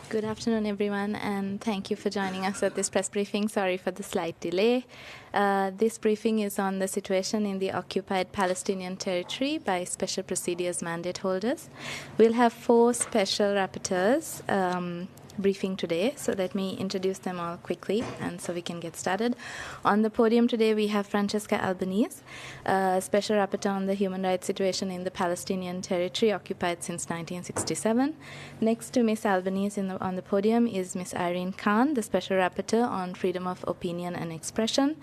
Good afternoon, everyone, and thank you for joining us at this press briefing. Sorry for the slight delay. This briefing is on the situation in the occupied Palestinian territory by special procedures mandate holders. We'll have 4 special rapporteurs briefing today, so let me introduce them all quickly and so we can get started. On the podium today we have Francesca Albanese, Special Rapporteur on the human rights situation in the Palestinian territory occupied since 1967. Next to Ms. Albanese on the podium is Ms. Irene Khan, the Special Rapporteur on freedom of opinion and expression.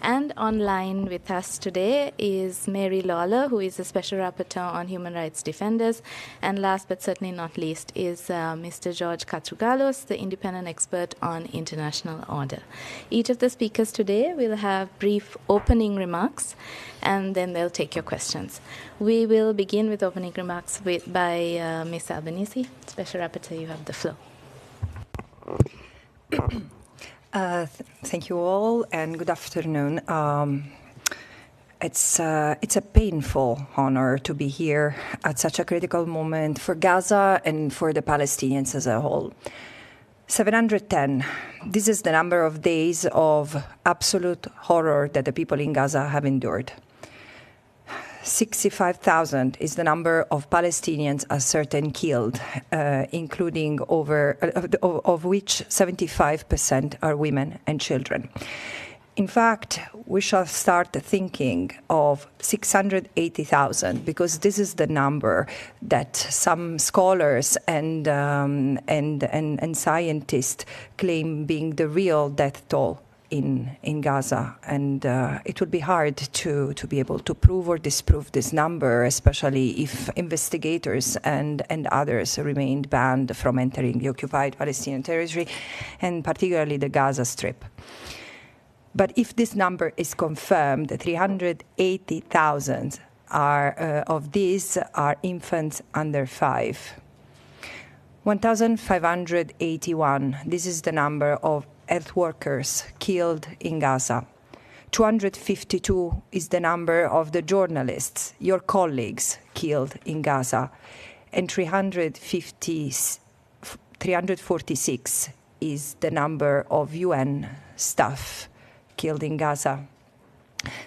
And online with us today is Mary Lawler, who is the Special Rapporteur on human rights defenders. And last but certainly not least is Mr. George Katrugalos, the independent expert on international order. Each of the speakers today will have brief opening remarks, and then they'll take your questions. We will begin with opening remarks by Ms. Albanese. Special Rapporteur, you have the floor. Thank you all, and good afternoon. It's a painful honor to be here at such a critical moment for Gaza and for the Palestinians as a whole. 710. This is the number of days of absolute horror that the people in Gaza have endured. 65,000 is the number of Palestinians ascertained killed, including of which 75% are women and children. In fact, we shall start thinking of 680,000 because this is the number that some scholars and scientists claim being the real death toll in Gaza, and it would be hard to be able to prove or disprove this number, especially if investigators and others remained banned from entering the occupied Palestinian territory, and particularly the Gaza Strip. But if this number is confirmed, 380,000 of these are infants under 5. 1,581, this is the number of health workers killed in Gaza. 252 is the number of the journalists, your colleagues, killed in Gaza. And 346 is the number of UN staff killed in Gaza.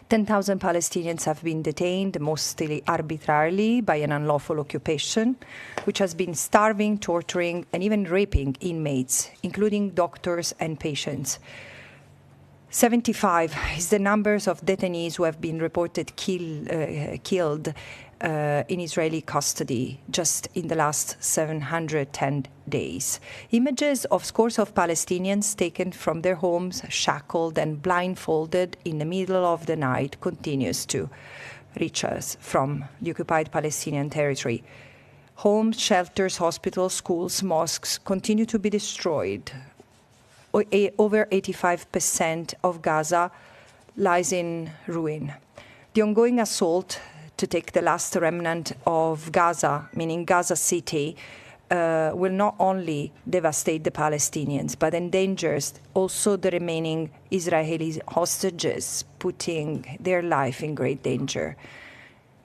10,000 Palestinians have been detained, mostly arbitrarily, by an unlawful occupation, which has been starving, torturing, and even raping inmates, including doctors and patients. 75 is the numbers of detainees who have been reported killed in Israeli custody just in the last 710 days. Images of scores of Palestinians taken from their homes, shackled and blindfolded in the middle of the night continues to reach us from the occupied Palestinian territory. Homes, shelters, hospitals, schools, mosques continue to be destroyed. Over 85% of Gaza lies in ruin. The ongoing assault to take the last remnant of Gaza, meaning Gaza City, will not only devastate the Palestinians, but endangers also the remaining Israeli hostages, putting their life in great danger.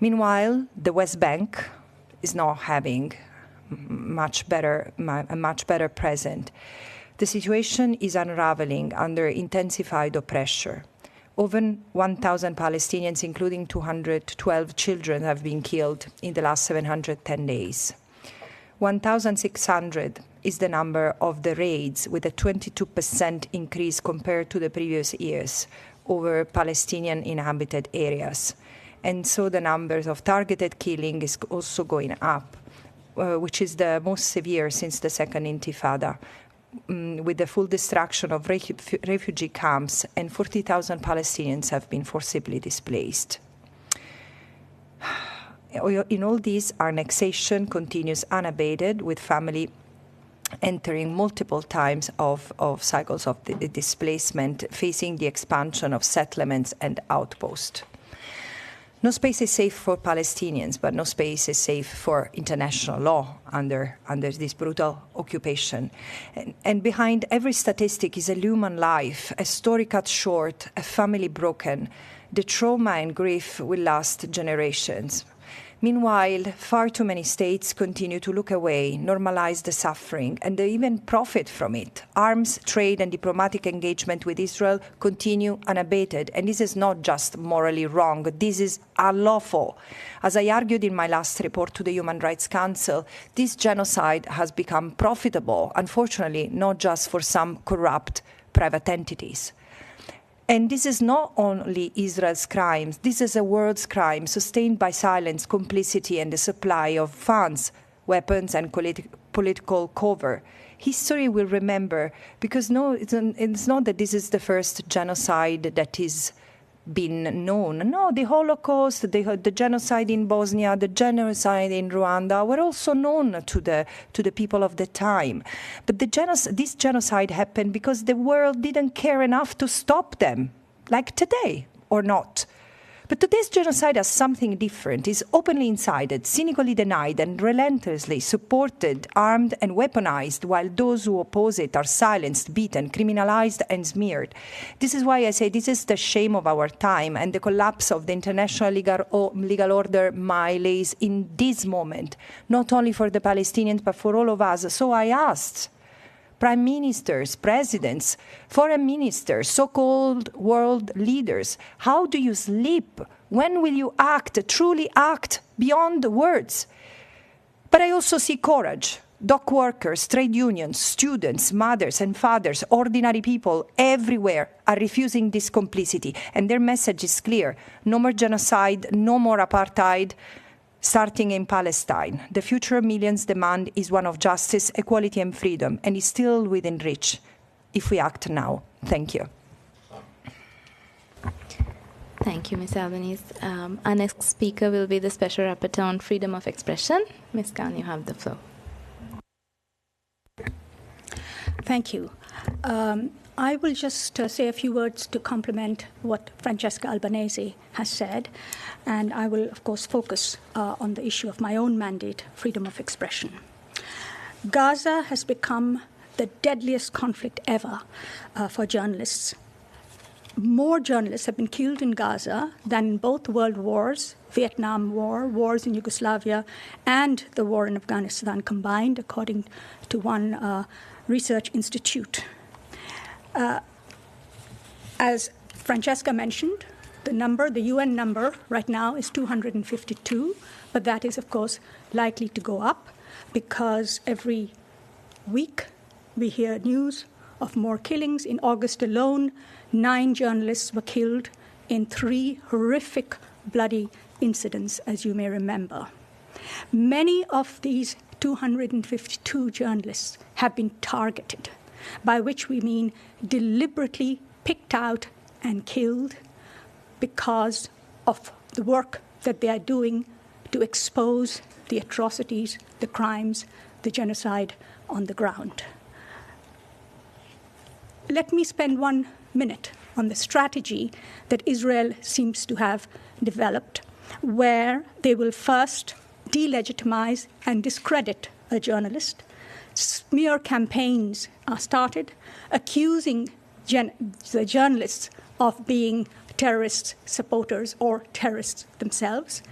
Meanwhile, the West Bank is not having a much better present. The situation is unraveling under intensified pressure. Over 1,000 Palestinians, including 212 children, have been killed in the last 710 days. 1,600 is the number of the raids, with a 22% increase compared to the previous years over Palestinian inhabited areas. And so the numbers of targeted killing is also going up, which is the most severe since the Second Intifada, with the full destruction of refugee camps, and 40,000 Palestinians have been forcibly displaced. In all this, our annexation continues unabated, with family entering multiple times of cycles of displacement, facing the expansion of settlements and outposts. No space is safe for Palestinians, but no space is safe for international law under this brutal occupation. And behind every statistic is a human life, a story cut short, a family broken. The trauma and grief will last generations. Meanwhile, far too many states continue to look away, normalize the suffering, and they even profit from it. Arms, trade, and diplomatic engagement with Israel continue unabated, and this is not just morally wrong, this is unlawful. As I argued in my last report to the Human Rights Council, this genocide has become profitable, unfortunately, not just for some corrupt private entities. And this is not only Israel's crimes, this is a world's crime sustained by silence, complicity, and the supply of funds, weapons, and political cover. History will remember, because it's not that this is the first genocide that is been known. No, the Holocaust, the genocide in Bosnia, the genocide in Rwanda were also known to the people of the time. But this genocide happened because the world didn't care enough to stop them, like today, or not. But today's genocide has something different. It's openly incited, cynically denied, and relentlessly supported, armed, and weaponized, while those who oppose it are silenced, beaten, criminalized, and smeared. This is why I say this is the shame of our time, and the collapse of the international legal order lays in this moment, not only for the Palestinians, but for all of us. So I asked prime ministers, presidents, foreign ministers, so-called world leaders, how do you sleep? When will you act, truly act beyond the words? But I also see courage. Dock workers, trade unions, students, mothers and fathers, ordinary people everywhere are refusing this complicity. And their message is clear. No more genocide, no more apartheid. Starting in Palestine, the future millions demand is one of justice, equality, and freedom, and is still within reach if we act now. Thank you. Thank you, Ms. Albanese. Our next speaker will be the Special Rapporteur on Freedom of Expression. Ms. Khan, you have the floor. Thank you. I will just say a few words to complement what Francesca Albanese has said, and I will, of course, focus on the issue of my own mandate, freedom of expression. Gaza has become the deadliest conflict ever for journalists. More journalists have been killed in Gaza than in both world wars, Vietnam War, wars in Yugoslavia, and the war in Afghanistan combined, according to one research institute. As Francesca mentioned, the UN number right now is 252, but that is, of course, likely to go up because every week we hear news of more killings. In August alone, 9 journalists were killed in 3 horrific, bloody incidents, as you may remember. Many of these 252 journalists have been targeted, by which we mean deliberately picked out and killed because of the work that they are doing to expose the atrocities, the crimes, the genocide on the ground. Let me spend 1 minute on the strategy that Israel seems to have developed, where they will first delegitimize and discredit a journalist. Smear campaigns are started, accusing the journalists of being terrorist supporters or terrorists themselves,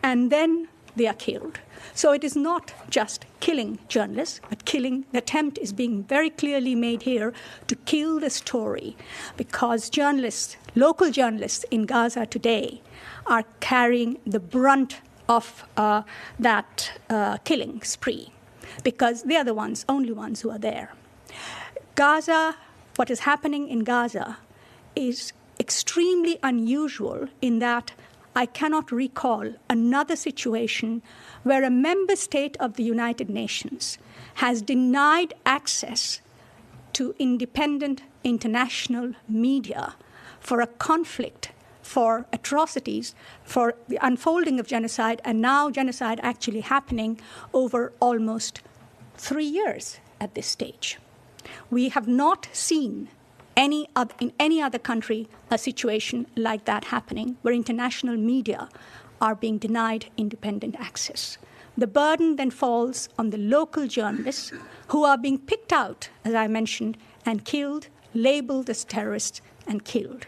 and then they are killed. So it is not just killing journalists, but the attempt is being very clearly made here to kill the story, because local journalists in Gaza today are carrying the brunt of that killing spree, because they are the only ones who are there. Gaza, what is happening in Gaza is extremely unusual in that I cannot recall another situation where a member state of the United Nations has denied access to independent international media for a conflict, for atrocities, for the unfolding of genocide, and now genocide actually happening over almost 3 years at this stage. We have not seen in any other country a situation like that happening, where international media are being denied independent access. The burden then falls on the local journalists who are being picked out, as I mentioned, and killed, labeled as terrorists, and killed.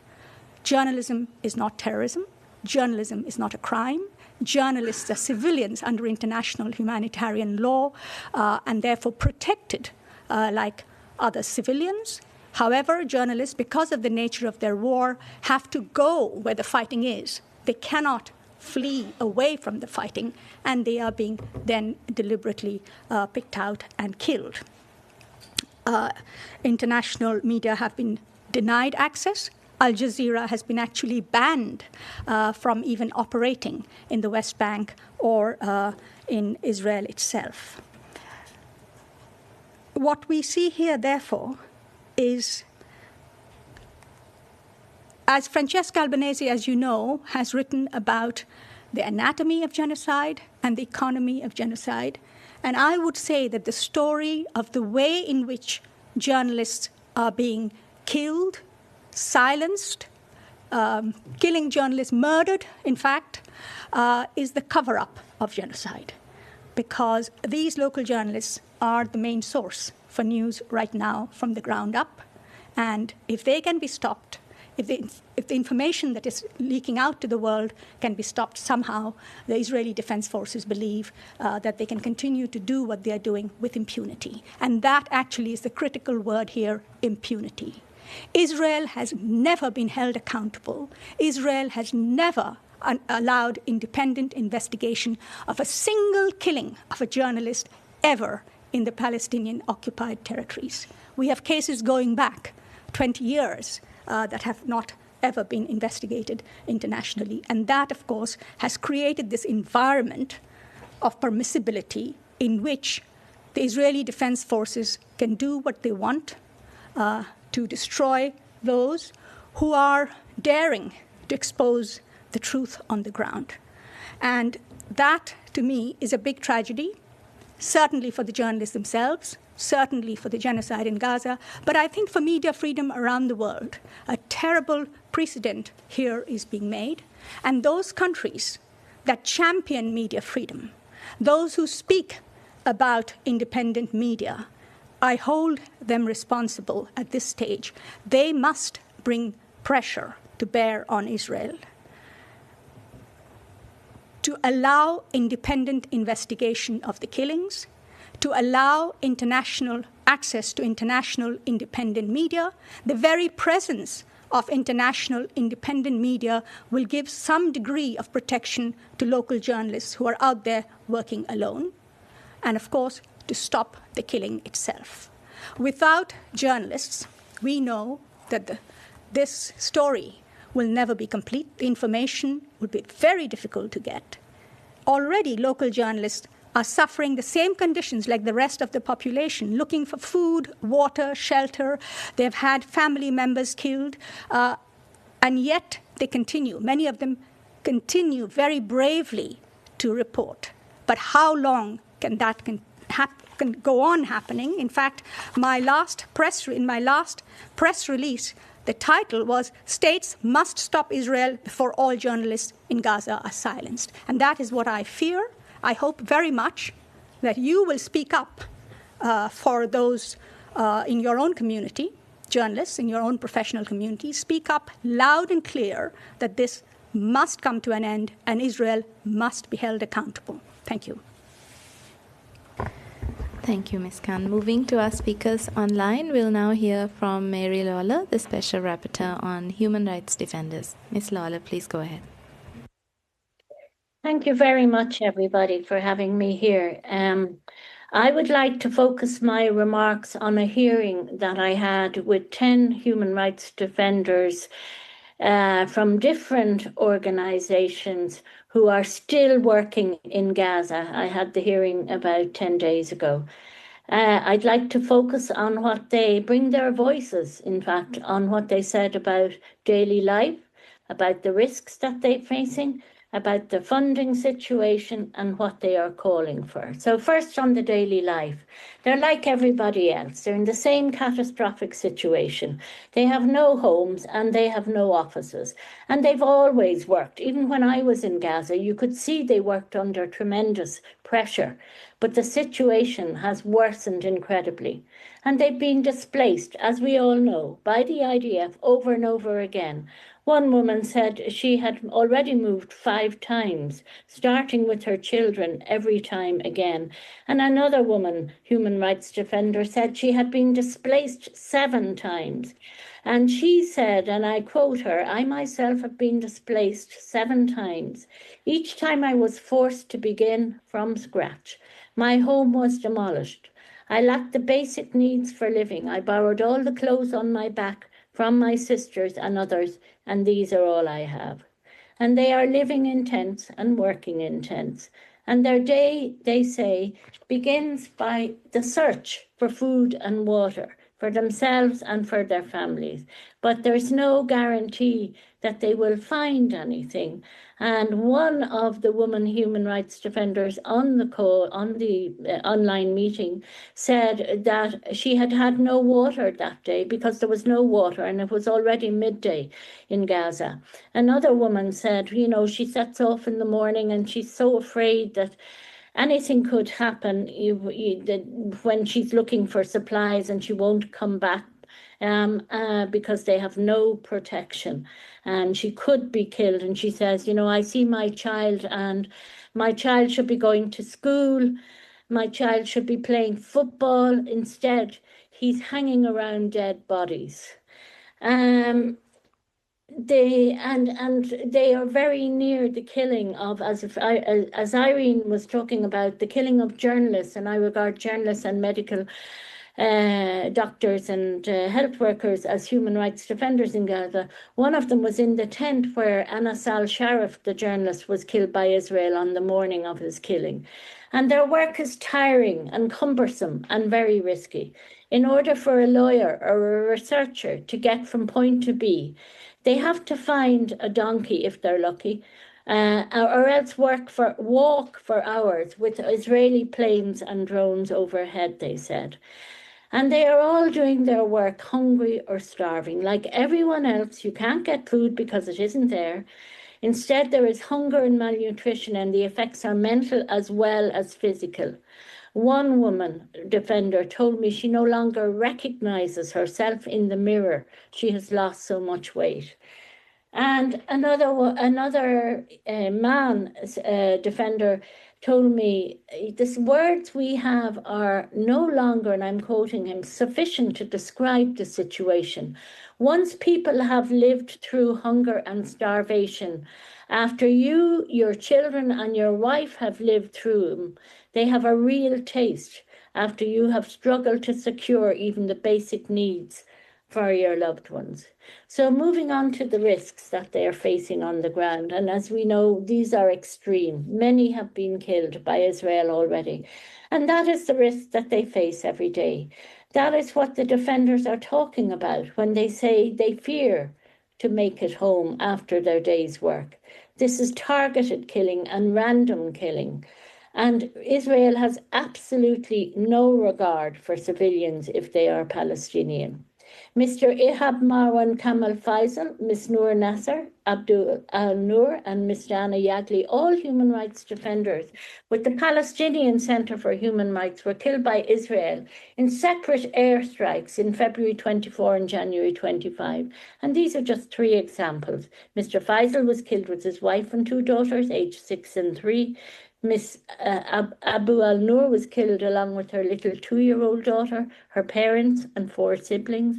Journalism is not terrorism. Journalism is not a crime. journalists are civilians under international humanitarian law and therefore protected like other civilians. However, journalists, because of the nature of their war, have to go where the fighting is. They cannot flee away from the fighting, and they are being then deliberately picked out and killed. International media have been denied access. Al Jazeera has been actually banned from even operating in the West Bank or in Israel itself. What we see here, therefore, is, as Francesca Albanese, as you know, has written about the anatomy of genocide and the economy of genocide, and I would say that the story of the way in which journalists are being killed, silenced, killing journalists, murdered, in fact, is the cover-up of genocide, because these local journalists are the main source for news right now from the ground up. And if they can be stopped, if the information that is leaking out to the world can be stopped somehow, the Israeli Defense Forces believe that they can continue to do what they are doing with impunity. And that actually is the critical word here, impunity. Israel has never been held accountable. Israel has never allowed independent investigation of a single killing of a journalist ever in the Palestinian occupied territories. We have cases going back 20 years that have not ever been investigated internationally. And that, of course, has created this environment of permissibility in which the Israeli Defense Forces can do what they want to destroy those who are daring to expose the truth on the ground. And that, to me, is a big tragedy, certainly for the journalists themselves, certainly for the genocide in Gaza, but I think for media freedom around the world. A terrible precedent here is being made. And those countries that champion media freedom, those who speak about independent media, I hold them responsible at this stage. They must bring pressure to bear on Israel to allow independent investigation of the killings, to allow international access to international independent media. The very presence of international independent media will give some degree of protection to local journalists who are out there working alone. And of course, to stop the killing itself. Without journalists, we know that this story will never be complete. The information will be very difficult to get. Already, local journalists are suffering the same conditions like the rest of the population, looking for food, water, shelter. They've had family members killed, and yet they continue. Many of them continue very bravely to report. But how long can that can go on happening? In fact, in my last press release, the title was, "States Must Stop Israel Before All Journalists in Gaza Are Silenced." And that is what I fear. I hope very much that you will speak up for those in your own community, journalists in your own professional community. Speak up loud and clear that this must come to an end and Israel must be held accountable. Thank you. Thank you, Ms. Khan. Moving to our speakers online, we'll now hear from Mary Lawler, the Special Rapporteur on Human Rights Defenders. Ms. Lawler, please go ahead. Thank you very much, everybody, for having me here. I would like to focus my remarks on a hearing that I had with 10 human rights defenders from different organizations who are still working in Gaza. I had the hearing about 10 days ago. I'd like to focus on what they bring their voices, in fact, on what they said about daily life, about the risks that they're facing, about the funding situation and what they are calling for. So first on the daily life, they're like everybody else. They're in the same catastrophic situation. They have no homes and they have no offices. And they've always worked. Even when I was in Gaza, you could see they worked under tremendous pressure. but the situation has worsened incredibly. And they've been displaced, as we all know, by the IDF over and over again. One woman said she had already moved 5 times, starting with her children every time again. And another woman, human rights defender, said she had been displaced 7 times. And she said, and I quote her, "I myself have been displaced 7 times. Each time I was forced to begin from scratch. My home was demolished. I lacked the basic needs for living. I borrowed all the clothes on my back from my sisters and others, and these are all I have." And they are living in tents and working in tents. And their day, they say, begins by the search for food and water for themselves and for their families. But there's no guarantee that they will find anything. And one of the women human rights defenders on the call, on the online meeting, said that she had had no water that day because there was no water and it was already midday in Gaza. Another woman said, you know, she sets off in the morning and she's so afraid that anything could happen when she's looking for supplies and she won't come back because they have no protection and she could be killed. And she says, you know, I see my child and my child should be going to school. My child should be playing football. Instead, he's hanging around dead bodies. They are very near the killing of, as Irene was talking about, the killing of journalists, and I regard journalists and medical doctors and health workers as human rights defenders in Gaza. One of them was in the tent where Anas al-Sharif, the journalist, was killed by Israel on the morning of his killing. And their work is tiring and cumbersome and very risky. In order for a lawyer or a researcher to get from point to B, they have to find a donkey if they're lucky, or else walk for hours with Israeli planes and drones overhead, they said. And they are all doing their work hungry or starving. Like everyone else, you can't get food because it isn't there. Instead, there is hunger and malnutrition, and the effects are mental as well as physical. One woman defender told me she no longer recognizes herself in the mirror. She has lost so much weight. And another man defender told me, the words we have are no longer, and I'm quoting him, sufficient to describe the situation. Once people have lived through hunger and starvation, after you, your children, and your wife have lived through them, they have a real taste after you have struggled to secure even the basic needs for your loved ones. So moving on to the risks that they are facing on the ground. And as we know, these are extreme. Many have been killed by Israel already. And that is the risk that they face every day. That is what the defenders are talking about when they say they fear to make it home after their day's work. This is targeted killing and random killing. And Israel has absolutely no regard for civilians if they are Palestinian. Mr. Ihab Marwan Kamal Faisal, Ms. Noor Nasser, Abdul Al-Noor, and Ms. Dana Yagli, all human rights defenders with the Palestinian Center for Human Rights, were killed by Israel in separate airstrikes in February 24 and January 25. And these are just 3 examples. Mr. Faisal was killed with his wife and 2 daughters, aged 6 and 3. Miss Abu al-Noor was killed along with her little 2-year-old daughter, her parents, and 4 siblings.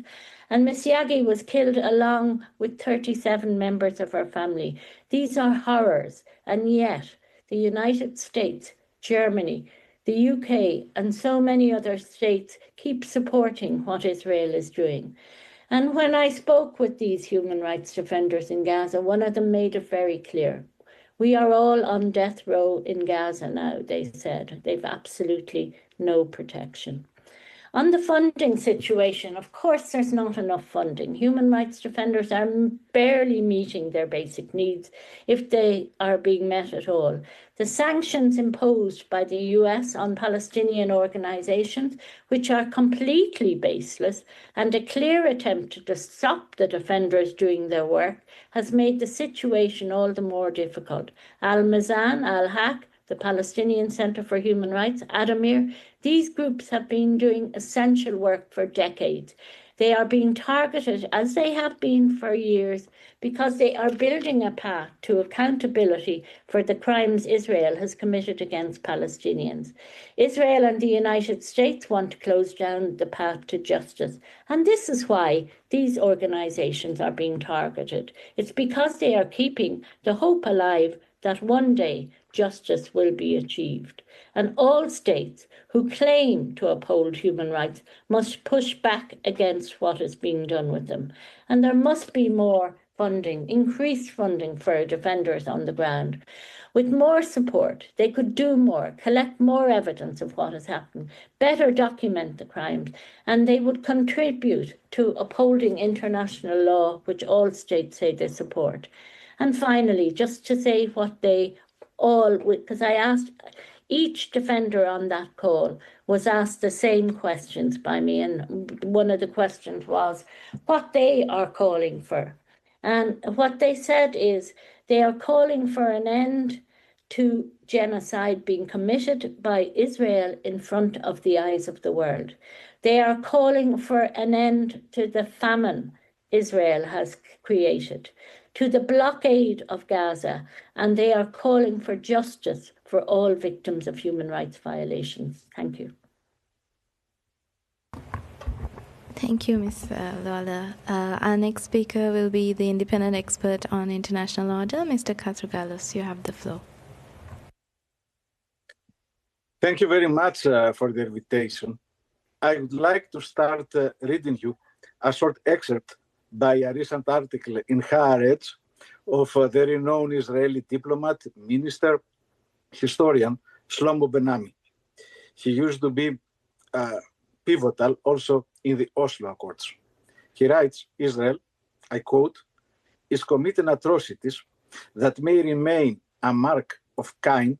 And Miss Yagi was killed along with 37 members of her family. These are horrors, and yet the United States, Germany, the UK, and so many other states keep supporting what Israel is doing. And when I spoke with these human rights defenders in Gaza, one of them made it very clear. We are all on death row in Gaza now, they said. They've absolutely no protection. On the funding situation, of course, there's not enough funding. Human rights defenders are barely meeting their basic needs if they are being met at all. The sanctions imposed by the US on Palestinian organizations, which are completely baseless, and a clear attempt to stop the defenders doing their work, has made the situation all the more difficult. Al-Mizan, Al-Haq, the Palestinian Center for Human Rights, Adamir. These groups have been doing essential work for decades. They are being targeted, as they have been for years, because they are building a path to accountability for the crimes Israel has committed against Palestinians. Israel and the United States want to close down the path to justice. And this is why these organizations are being targeted. It's because they are keeping the hope alive that one day justice will be achieved. And all states who claim to uphold human rights must push back against what is being done with them. And there must be more funding, increased funding for defenders on the ground. With more support, they could do more, collect more evidence of what has happened, better document the crimes, and they would contribute to upholding international law, which all states say they support. And finally, just to say what they all, because I asked, each defender on that call was asked the same questions by me, and one of the questions was what they are calling for. And what they said is they are calling for an end to genocide being committed by Israel in front of the eyes of the world. They are calling for an end to the famine Israel has created, to the blockade of Gaza, and they are calling for justice for all victims of human rights violations. Thank you. Thank you, Ms. Lola. Our next speaker will be the independent expert on international order, Mr. Katsougalos. You have the floor. Thank you very much for the invitation. I would like to start reading you a short excerpt by a recent article in Haaretz of the renowned Israeli diplomat, minister, historian, Shlomo Ben-Ami. He used to be pivotal also in the Oslo Accords. He writes, Israel, I quote, is committing atrocities that may remain a mark of Cain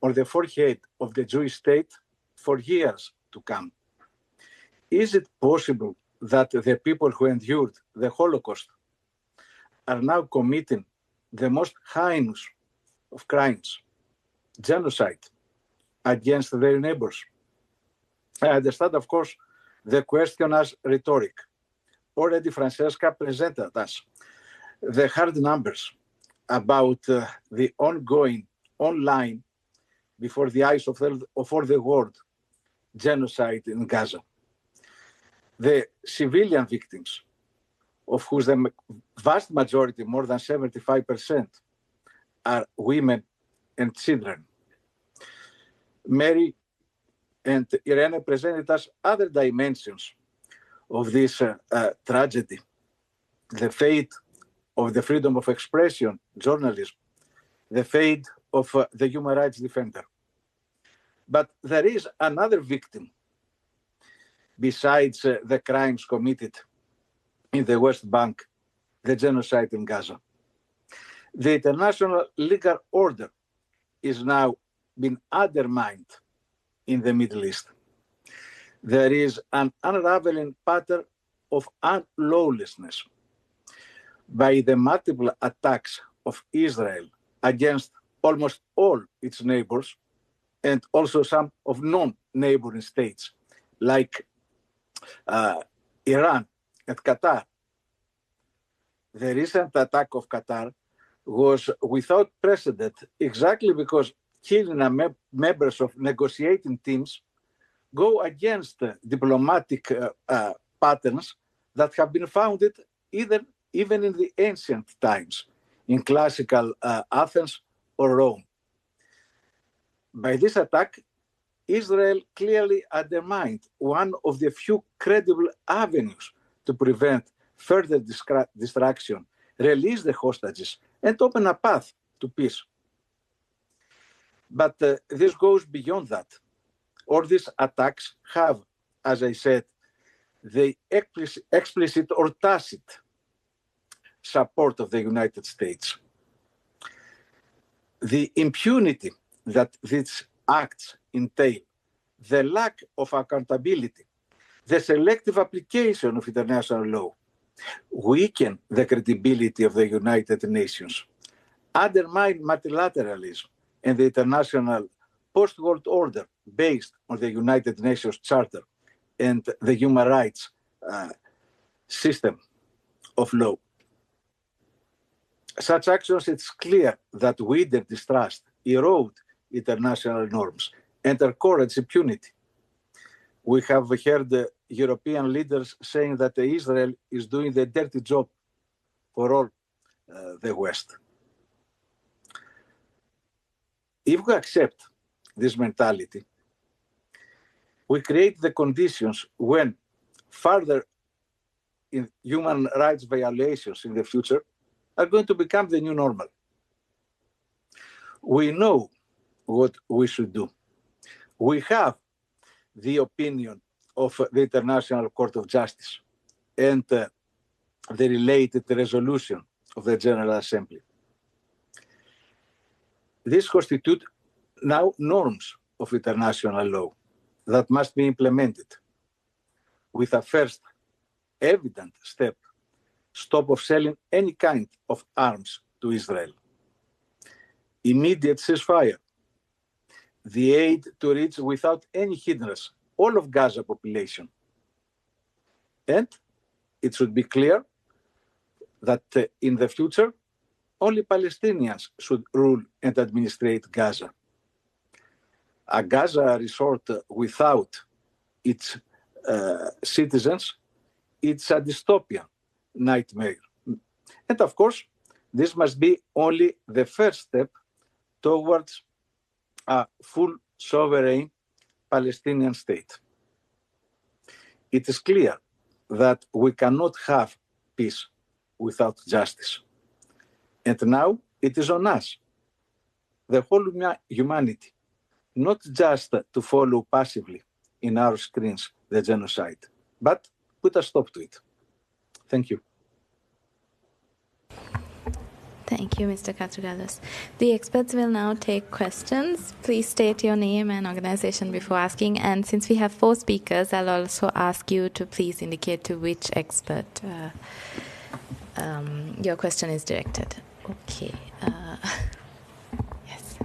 on the forehead of the Jewish state for years to come. Is it possible that the people who endured the Holocaust are now committing the most heinous of crimes, genocide, against their neighbors? I understand, of course, the question as rhetoric. Already Francesca presented us the hard numbers about the ongoing, online, before the eyes of all the world, genocide in Gaza. The civilian victims, of whose the vast majority, more than 75%, are women and children. Mary and Irene presented us other dimensions of this tragedy, the fate of the freedom of expression, journalism, the fate of the human rights defender. But there is another victim besides the crimes committed in the West Bank, the genocide in Gaza. The international legal order is now being undermined in the Middle East. There is an unraveling pattern of unlawlessness by the multiple attacks of Israel against almost all its neighbors and also some of non-neighboring states like Iran and Qatar. The recent attack of Qatar was without precedent exactly because killing members of negotiating teams go against diplomatic patterns that have been founded even in the ancient times, in classical Athens or Rome. By this attack, Israel clearly undermined one of the few credible avenues to prevent further destruction, release the hostages, and open a path to peace. But this goes beyond that. All these attacks have, as I said, the explicit or tacit support of the United States. The impunity that these acts entail, the lack of accountability, the selective application of international law, weaken the credibility of the United Nations, undermine multilateralism, and the international post-world order based on the United Nations Charter and the human rights system of law. Such actions, it's clear that widen distrust, erode international norms, and encourage impunity. We have heard the European leaders saying that Israel is doing the dirty job for all the West. If we accept this mentality, we create the conditions when further human rights violations in the future are going to become the new normal. We know what we should do. We have the opinion of the International Court of Justice and the related resolution of the General Assembly. These constitute now norms of international law that must be implemented with a first evident stop of selling any kind of arms to Israel, immediate ceasefire, the aid to reach without any hindrance all of Gaza population. And it should be clear that in the future, only Palestinians should rule and administrate Gaza. A Gaza resort without its citizens, it's a dystopian nightmare. And of course, this must be only the first step towards a full sovereign Palestinian state. It is clear that we cannot have peace without justice. And now it is on us, the whole humanity, not just to follow passively in our screens the genocide, but put a stop to it. Thank you. Thank you, Mr. Katrougalos. The experts will now take questions. Please state your name and organization before asking. And since we have 4 speakers, I'll also ask you to please indicate to which expert your question is directed. Okay. Yes.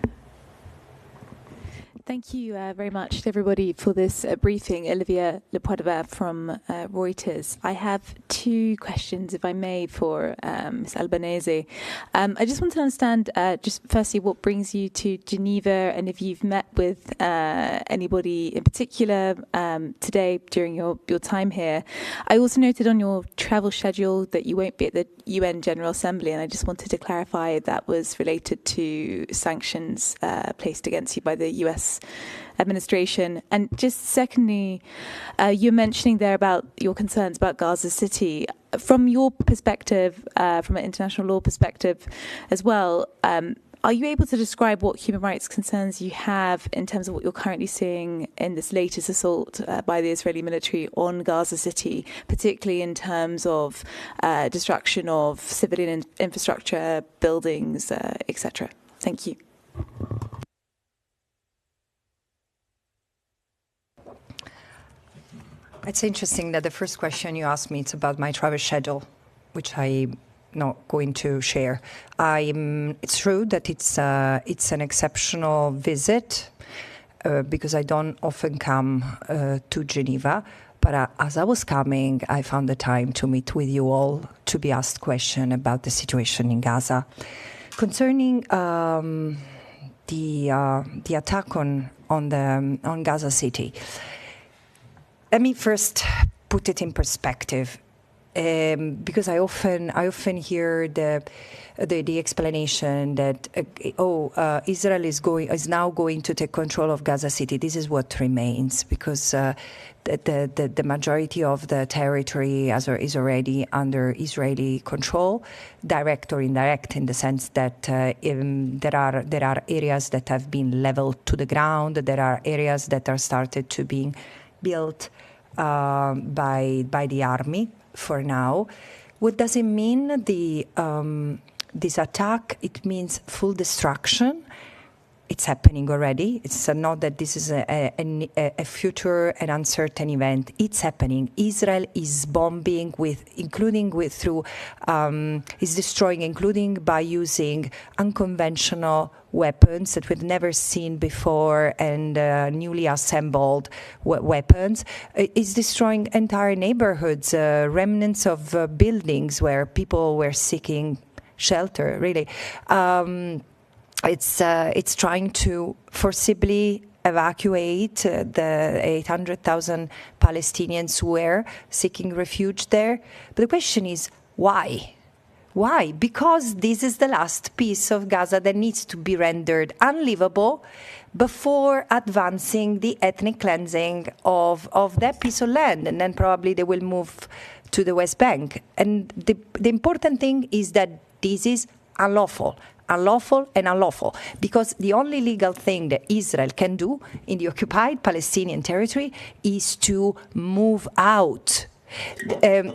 Thank you very much to everybody for this briefing. Olivia Lepoidova from Reuters. I have 2 questions, if I may, for Ms. Albanese. I just want to understand, just firstly, what brings you to Geneva, and if you've met with anybody in particular today during your time here. I also noted on your travel schedule that you won't be at the UN General Assembly, and I just wanted to clarify if that was related to sanctions placed against you by the US administration. And just secondly, you're mentioning there about your concerns about Gaza City. From your perspective, from an international law perspective as well, are you able to describe what human rights concerns you have in terms of what you're currently seeing in this latest assault by the Israeli military on Gaza City, particularly in terms of destruction of civilian infrastructure, buildings, etc.? Thank you. It's interesting that the first question you asked me is about my travel schedule, which I'm not going to share. It's true that it's an exceptional visit because I don't often come to Geneva. But as I was coming, I found the time to meet with you all to be asked questions about the situation in Gaza. Concerning the attack on Gaza City, let me first put it in perspective, because I often hear the explanation that Israel is now going to take control of Gaza City. This is what remains, because the majority of the territory is already under Israeli control, direct or indirect, in the sense that there are areas that have been leveled to the ground. There are areas that are started to being built by the army for now. What does it mean, this attack? It means full destruction. it's happening already. It's not that this is a future and uncertain event. It's happening. Israel is bombing is destroying, including by using unconventional weapons that we've never seen before and newly assembled weapons. Is destroying entire neighborhoods, remnants of buildings where people were seeking shelter, really. It's trying to forcibly evacuate the 800,000 Palestinians who were seeking refuge there. But the question is, why? Why? Because this is the last piece of Gaza that needs to be rendered unlivable before advancing the ethnic cleansing of that piece of land. And then probably they will move to the West Bank. And the important thing is that this is unlawful, because the only legal thing that Israel can do in the occupied Palestinian territory is to move out.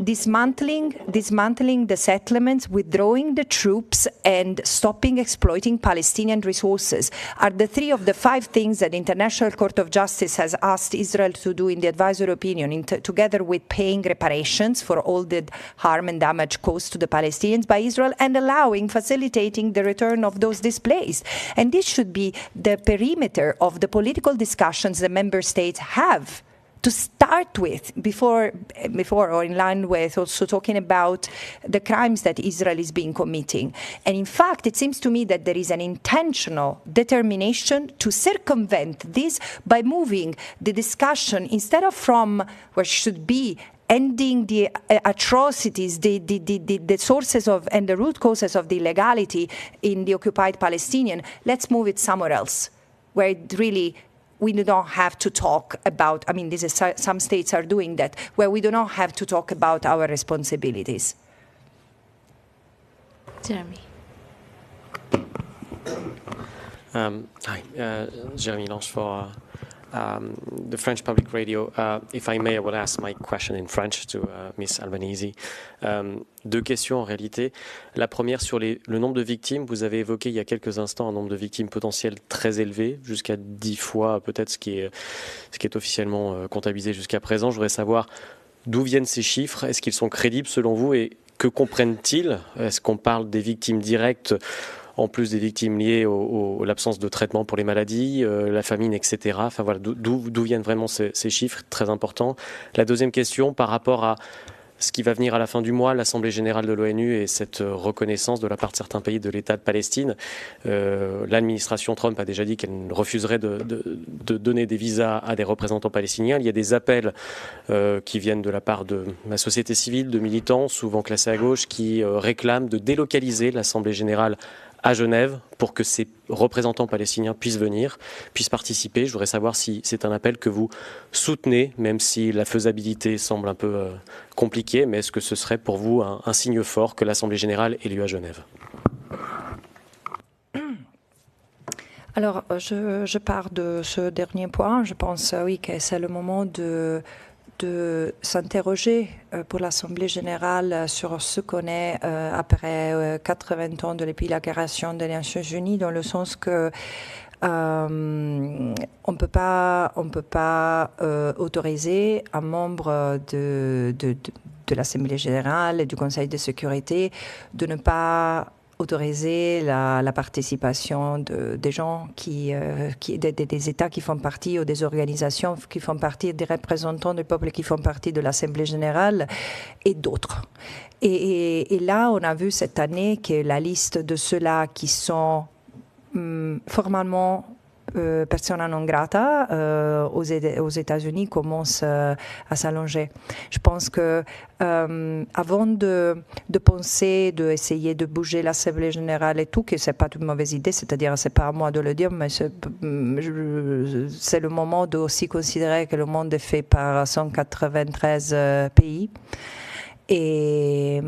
Dismantling the settlements, withdrawing the troops, and stopping exploiting Palestinian resources are the 3 of the 5 things that the International Court of Justice has asked Israel to do in the advisory opinion, together with paying reparations for all the harm and damage caused to the Palestinians by Israel and facilitating the return of those displaced. And this should be the perimeter of the political discussions the member states have to start with, before or in line with also talking about the crimes that Israel is being committing. And in fact, it seems to me that there is an intentional determination to circumvent this by moving the discussion instead of from where it should be ending the atrocities, the sources of and the root causes of the illegality in the occupied Palestinian, let's move it somewhere else, where it really we do not have to talk about, some states are doing that, where we do not have to talk about our responsibilities. Jeremy. Hi, Jeremy Lange for the French Public Radio. If I may, I will ask my question in French to Miss Albanese. 2 questions en réalité. La première sur le nombre de victimes. Vous avez évoqué il y a quelques instants un nombre de victimes potentielles très élevé, jusqu'à 10 fois peut-être ce qui est officiellement comptabilisé jusqu'à présent. Je voudrais savoir d'où viennent ces chiffres. Est-ce qu'ils sont crédibles selon vous et que comprennent-ils? Est-ce qu'on parle des victimes directes en plus des victimes liées à l'absence de traitement pour les maladies, la famine, etc. Enfin voilà, d'où viennent vraiment ces chiffres, très importants. La deuxième question, par rapport à ce qui va venir à la fin du mois, l'Assemblée générale de l'ONU et cette reconnaissance de la part de certains pays de l'État de Palestine. L'administration Trump a déjà dit qu'elle refuserait de donner des visas à des représentants palestiniens. Il y a des appels qui viennent de la part de la société civile, de militants, souvent classés à gauche, qui réclament de délocaliser l'Assemblée générale à Genève pour que ces représentants palestiniens puissent venir, puissent participer. Je voudrais savoir si c'est un appel que vous soutenez, même si la faisabilité semble un peu compliquée, mais est-ce que ce serait pour vous un signe fort que l'Assemblée générale ait lieu à Genève? Alors, je pars de ce dernier point. Je pense, oui, que c'est le moment de s'interroger pour l'Assemblée générale sur ce qu'on est après 80 ans depuis la création des Nations Unies, dans le sens que on peut pas autoriser un membre de l'Assemblée générale et du Conseil de sécurité de ne pas autoriser la participation des gens des États qui font partie, ou des organisations qui font partie, des représentants du peuple qui font partie de l'Assemblée générale et d'autres. Et là, on a vu cette année que la liste de ceux-là qui sont formellement persona non grata aux États-Unis commence à s'allonger. Je pense que avant de penser, d'essayer de bouger l'Assemblée générale et tout, que c'est pas une mauvaise idée, c'est-à-dire c'est pas à moi de le dire, mais c'est le moment de aussi considérer que le monde est fait par 193 pays. Et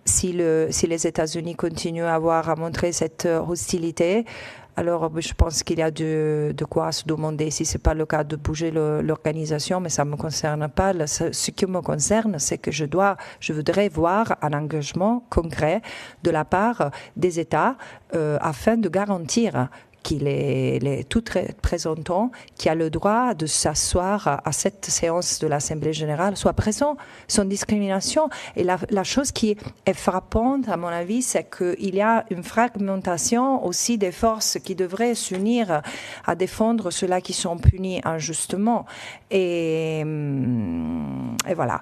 si les États-Unis continuent à montrer cette hostilité, alors je pense qu'il y a de quoi se demander si ce n'est pas le cas de bouger l'organisation, mais ça ne me concerne pas. Ce qui me concerne, c'est que je voudrais voir un engagement concret de la part des États afin de garantir qu'il est tout représentant qui a le droit de s'asseoir à cette séance de l'Assemblée générale soit présent, sans discrimination. Et la chose qui est frappante, à mon avis, c'est qu'il y a une fragmentation aussi des forces qui devraient s'unir à défendre ceux-là qui sont punis injustement. Et voilà.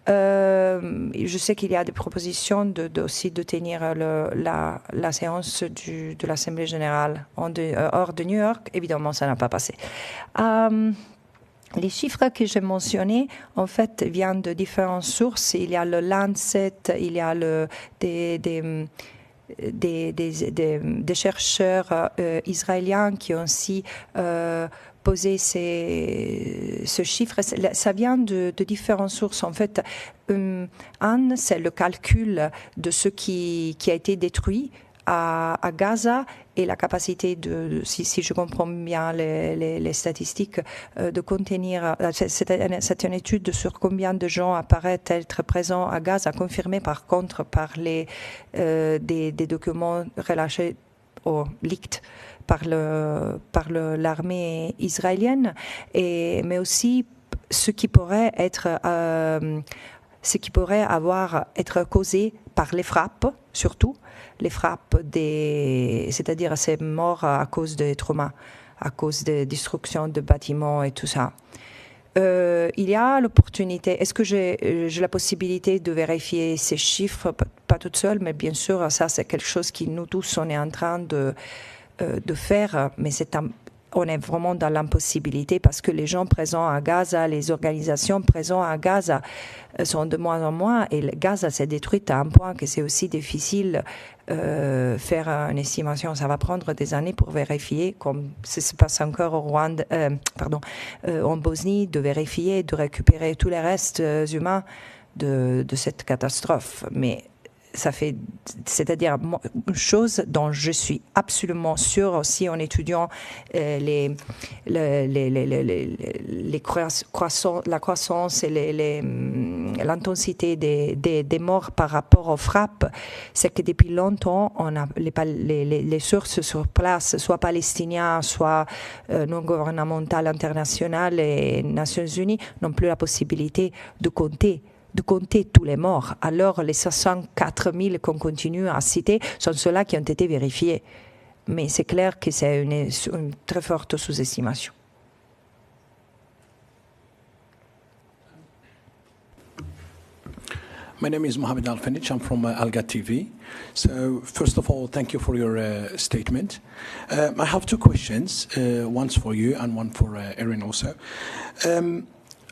Je sais qu'il y a des propositions aussi de tenir la séance de l'Assemblée générale hors de New York. Évidemment, ça n'a pas passé. Les chiffres que j'ai mentionnés, en fait, viennent de différentes sources. Il y a le Lancet, il y a des chercheurs israéliens qui ont aussi poser ce chiffre. Ça vient de différentes sources. En fait, c'est le calcul de ce qui a été détruit à Gaza et la capacité si je comprends bien les statistiques, de contenir. C'est une étude sur combien de gens apparaissent être présents à Gaza, confirmée par contre par des documents relâchés ou leaked par l'armée israélienne, mais aussi ce qui pourrait être être causé par les frappes, surtout les frappes c'est-à-dire ces morts à cause des traumas, à cause des destructions de bâtiments et tout ça. Il y a l'opportunité, est-ce que j'ai la possibilité de vérifier ces chiffres, pas toute seule, mais bien sûr, ça c'est quelque chose qui nous tous, on est en train de faire, mais on est vraiment dans l'impossibilité parce que les gens présents à Gaza, les organisations présentes à Gaza sont de moins en moins et Gaza s'est détruite à un point que c'est aussi difficile faire une estimation. Ça va prendre des années pour vérifier, comme ça se passe encore au Rwanda, en Bosnie, de vérifier, de récupérer tous les restes humains de cette catastrophe. Mais c'est-à-dire une chose dont je suis absolument sûre aussi en étudiant la croissance et l'intensité des morts par rapport aux frappes, c'est que depuis longtemps, on a les sources sur place, soit palestiniens, soit non gouvernementales internationales et Nations Unies, n'ont plus la possibilité de compter tous les morts. Alors, les 64 000 qu'on continue à citer sont ceux-là qui ont été vérifiés. Mais c'est clair que c'est une très forte sous-estimation. My name is Mohamed Al-Fanich. I'm from Alga TV. So, first of all, thank you for your statement. I have two questions, one's for you and one for Erin also.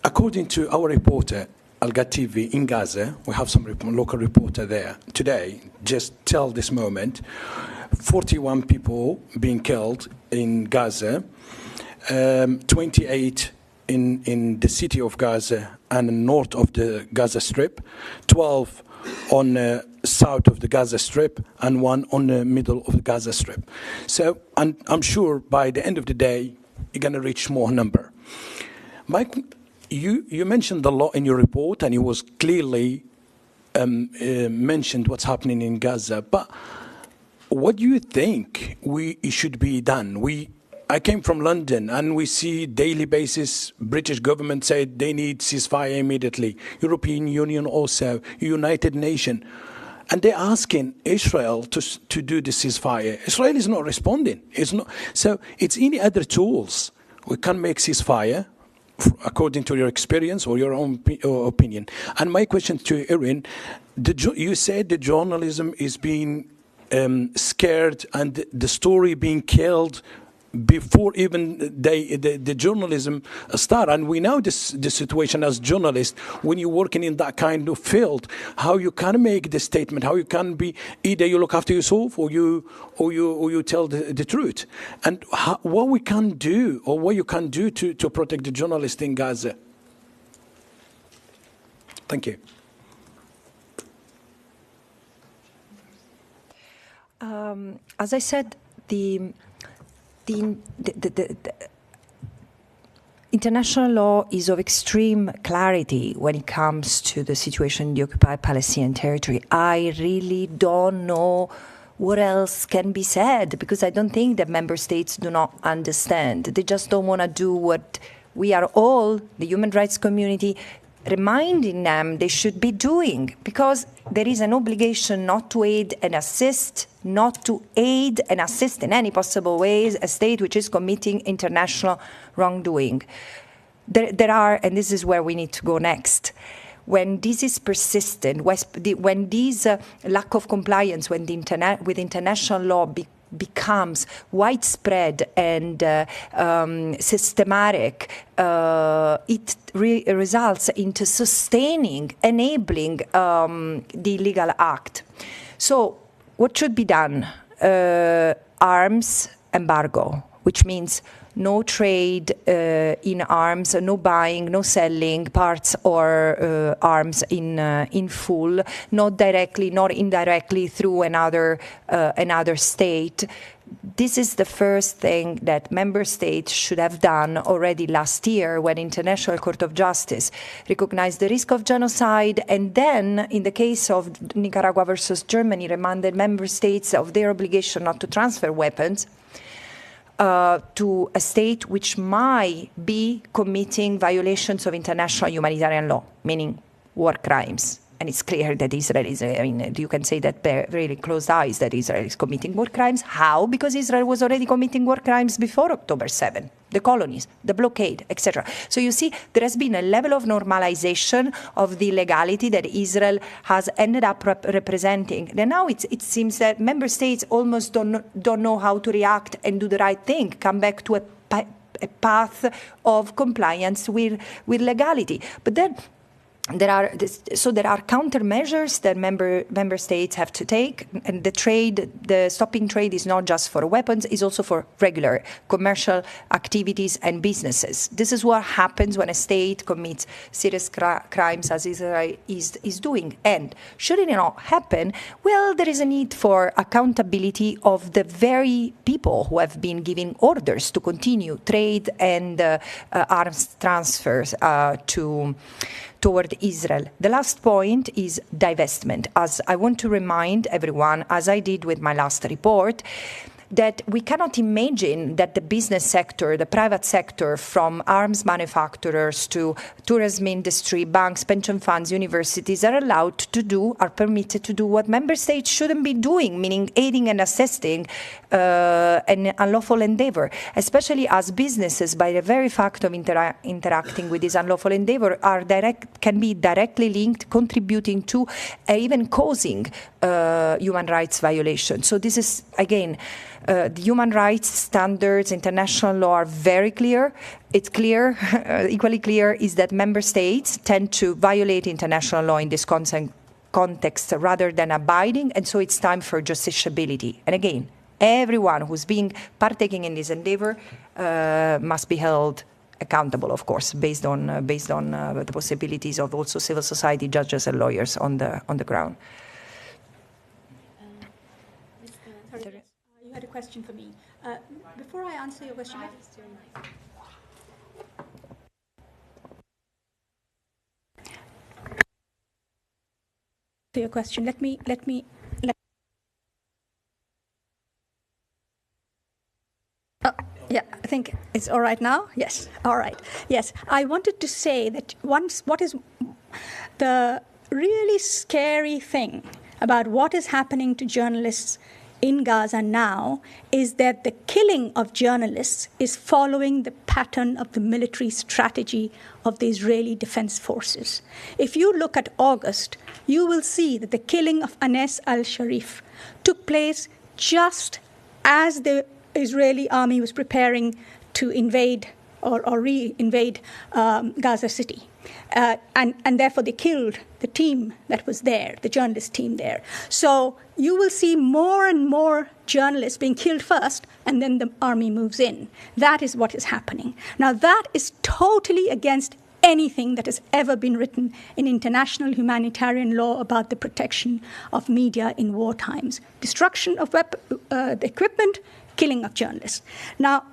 According to our reporter, Alga TV in Gaza, we have some local reporter there today, just till this moment, 41 people being killed in Gaza, 28 in the city of Gaza and north of the Gaza Strip, 12 on the south of the Gaza Strip, and 1 on the middle of the Gaza Strip. So, and I'm sure by the end of the day, you're going to reach more number. You mentioned the law in your report, and it was clearly mentioned what's happening in Gaza. But what do you think it should be done? I came from London, and we see daily basis British government said they need ceasefire immediately. European Union also, United Nations. And they're asking Israel to do the ceasefire. Israel is not responding. So it's any other tools. We can make ceasefire, according to your experience or your own opinion. And my question to Erin, you said the journalism is being scared and the story being killed before even the journalism start. And we know the situation as journalists, when you're working in that kind of field, how you can make the statement, how you can be, either you look after yourself or you tell the truth. And what we can do, or what you can do to protect the journalists in Gaza. Thank you. As I said, the international law is of extreme clarity when it comes to the situation in the occupied Palestinian territory. I really don't know what else can be said? Because I don't think that member states do not understand. They just don't want to do what we are all, the human rights community, reminding them they should be doing, because there is an obligation not to aid and assist, not to aid and assist in any possible ways a state which is committing international wrongdoing. There are, and this is where we need to go next, when this is persistent, when this lack of compliance with international law becomes widespread and systematic, it results into sustaining, enabling the illegal act. So what should be done? Arms embargo, which means no trade in arms, no buying, no selling parts or arms in full, not directly, nor indirectly through another state. This is the first thing that member states should have done already last year when International Court of Justice recognized the risk of genocide, and then, in the case of Nicaragua versus Germany, reminded member states of their obligation not to transfer weapons to a state which might be committing violations of international humanitarian law, meaning war crimes. And it's clear that Israel is, you can say that really closed eyes that Israel is committing war crimes. How? Because Israel was already committing war crimes before October 7, the colonies, the blockade, etc. So you see, there has been a level of normalization of the legality that Israel has ended up representing. And now it seems that member states almost don't know how to react and do the right thing, come back to a path of compliance with legality. But then there are countermeasures that member states have to take, and the stopping trade is not just for weapons; it's also for regular commercial activities and businesses. This is what happens when a state commits serious crimes, as Israel is doing. And should it not happen, well, there is a need for accountability of the very people who have been giving orders to continue trade and arms transfers toward Israel. The last point is divestment. As I want to remind everyone, as I did with my last report, that we cannot imagine that the business sector, the private sector, from arms manufacturers to tourism industry, banks, pension funds, universities, are permitted to do what member states shouldn't be doing, meaning aiding and assisting an unlawful endeavor, especially as businesses, by the very fact of interacting with this unlawful endeavor, can be directly linked, contributing to, even causing human rights violations. So this is, again, the human rights standards, international law are very clear. It's clear, equally clear, is that member states tend to violate international law in this context rather than abiding, and so it's time for justiciability. And again, everyone who's partaking in this endeavor must be held accountable, of course, based on the possibilities of also civil society judges and lawyers on the ground. You had a question for me. Before I answer your question, let me. Oh, yeah, I think it's all right now. Yes, all right. Yes, I wanted to say that what is the really scary thing about what is happening to journalists in Gaza now is that the killing of journalists is following the pattern of the military strategy of the Israeli Defense Forces. If you look at August, you will see that the killing of Anas al-Sharif took place just as the Israeli army was preparing to invade or re-invade Gaza City. And therefore they killed the team that was there, the journalist team there. So you will see more and more journalists being killed first, and then the army moves in. That is what is happening. Now that is totally against anything that has ever been written in international humanitarian law about the protection of media in war times. Destruction of the equipment, killing of journalists. Now,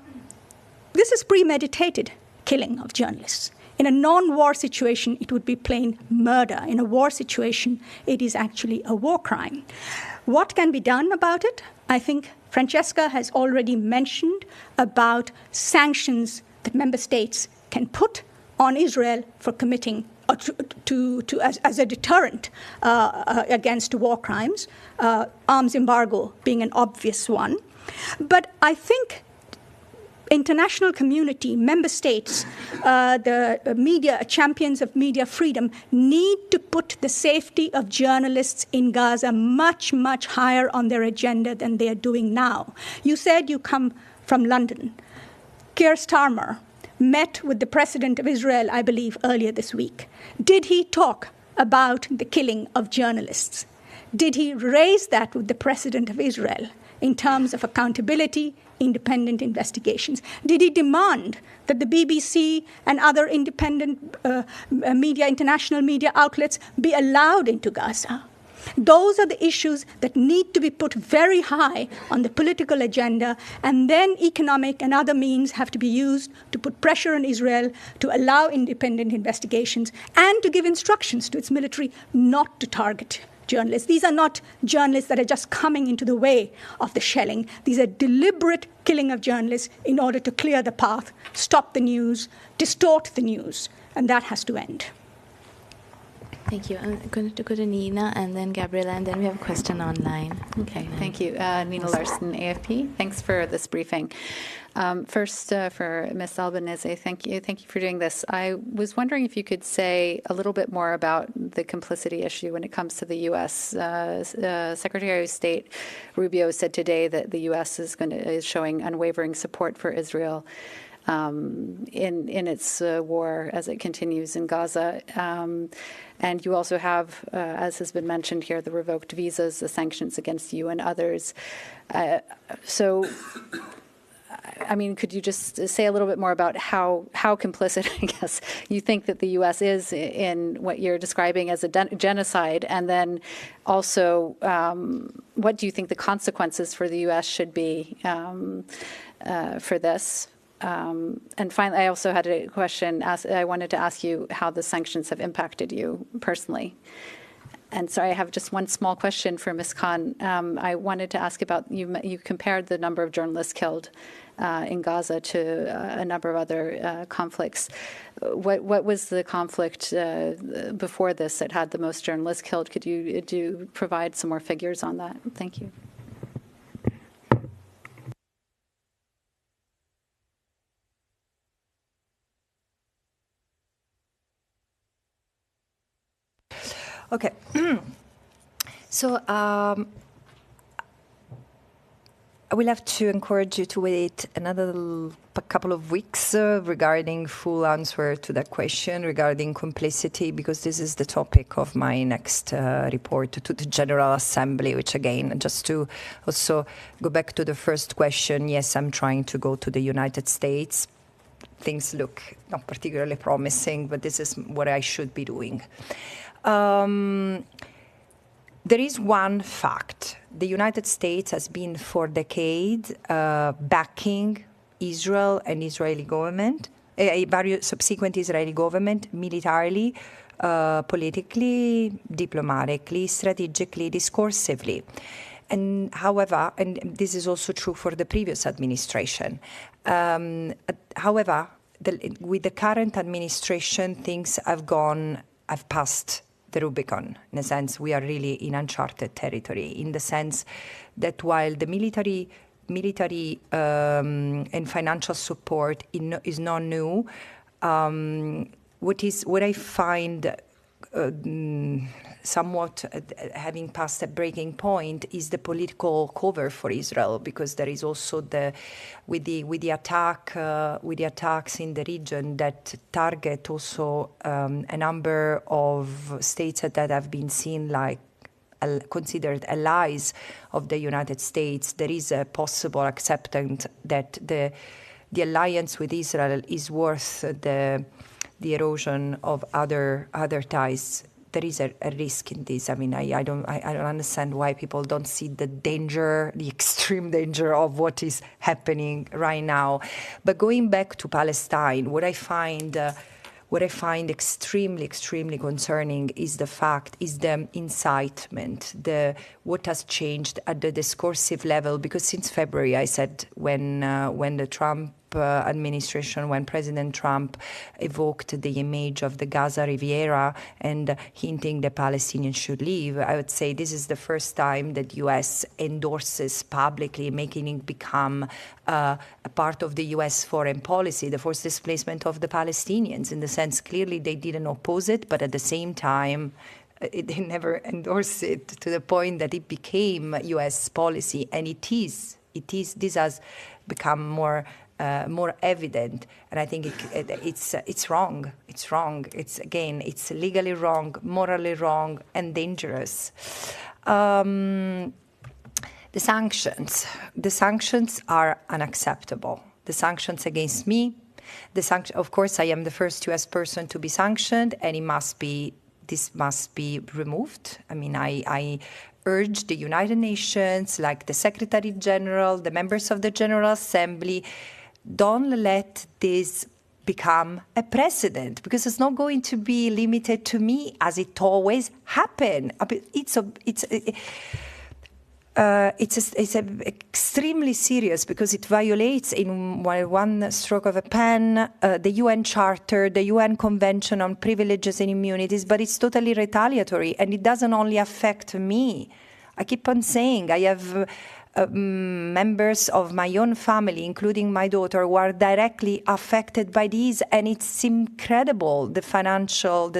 this is premeditated killing of journalists. In a non-war situation, it would be plain murder. In a war situation, it is actually a war crime. What can be done about it? I think Francesca has already mentioned about sanctions that member states can put on Israel for committing or as a deterrent against war crimes, arms embargo being an obvious one. But I think international community, member states, the media, champions of media freedom, need to put the safety of journalists in Gaza much, much higher on their agenda than they are doing now. You said you come from London. Keir Starmer met with the president of Israel, I believe, earlier this week. Did he talk about the killing of journalists? Did he raise that with the president of Israel in terms of accountability, independent investigations? Did he demand that the BBC and other independent media, international media outlets be allowed into Gaza? Those are the issues that need to be put very high on the political agenda, and then economic and other means have to be used to put pressure on Israel to allow independent investigations and to give instructions to its military not to target journalists. These are not journalists that are just coming into the way of the shelling. These are deliberate killing of journalists in order to clear the path, stop the news, distort the news, and that has to end. Thank you. I'm going to go to Nina and then Gabriela, and then we have a question online. Okay, thank you. Nina Larson, AFP. Thanks for this briefing. First, for Ms. Albanese, thank you for doing this. I was wondering if you could say a little bit more about the complicity issue when it comes to the U.S. Secretary of State Rubio said today that the U.S. is showing unwavering support for Israel in its war as it continues in Gaza. And you also have, as has been mentioned here, the revoked visas, the sanctions against you and others. So, I mean, could you just say a little bit more about how complicit, I guess, you think that the U.S. is in what you're describing as a genocide? And then also, what do you think the consequences for the U.S. should be for this? And finally, I also had a question. I wanted to ask you how the sanctions have impacted you personally. And sorry, I have just one small question for Ms. Khan. I wanted to ask about, you compared the number of journalists killed in Gaza to a number of other conflicts. What was the conflict before this that had the most journalists killed? Could you provide some more figures on that? Thank you. Okay. So I will have to encourage you to wait another couple of weeks regarding full answer to that question regarding complicity, because this is the topic of my next report to the General Assembly, which again, just to also go back to the first question, yes, I'm trying to go to the United States. Things look not particularly promising, but this is what I should be doing. There is one fact. The United States has been for decades backing Israel and Israeli government, various subsequent Israeli government, militarily, politically, diplomatically, strategically, discursively. And however, and this is also true for the previous administration, however, with the current administration, things have passed the Rubicon. In a sense, we are really in uncharted territory, in the sense that while the military and financial support is not new, what I find somewhat having passed a breaking point is the political cover for Israel, because there is also with the attacks in the region that target also a number of states that have been seen like considered allies of the United States. There is a possible acceptance that the alliance with Israel is worth the erosion of other ties. There is a risk in this. I mean, I don't understand why people don't see the danger, the extreme danger of what is happening right now. But going back to Palestine, what I find what I find extremely, extremely concerning is the incitement, what has changed at the discursive level. Because since February, I said when the Trump administration, when President Trump evoked the image of the Gaza Riviera and hinting the Palestinians should leave, I would say this is the first time that U.S. endorses publicly, making it become a part of the U.S. foreign policy, the forced displacement of the Palestinians. In the sense, clearly they didn't oppose it, but at the same time, they never endorsed it to the point that it became U.S. policy, and this has become more evident, and I think it's wrong. It's wrong. It's legally wrong, morally wrong, and dangerous. The sanctions are unacceptable. The sanctions against me, of course, I am the first U.S. person to be sanctioned, and this must be removed. I mean, I urge the United Nations, like the Secretary General, the members of the General Assembly, don't let this become a precedent, because it's not going to be limited to me as it always happened. It's extremely serious because it violates in one stroke of a pen the UN Charter, the UN Convention on Privileges and Immunities, but it's totally retaliatory, and it doesn't only affect me. I keep on saying I have members of my own family, including my daughter, who are directly affected by these, and it's incredible the financial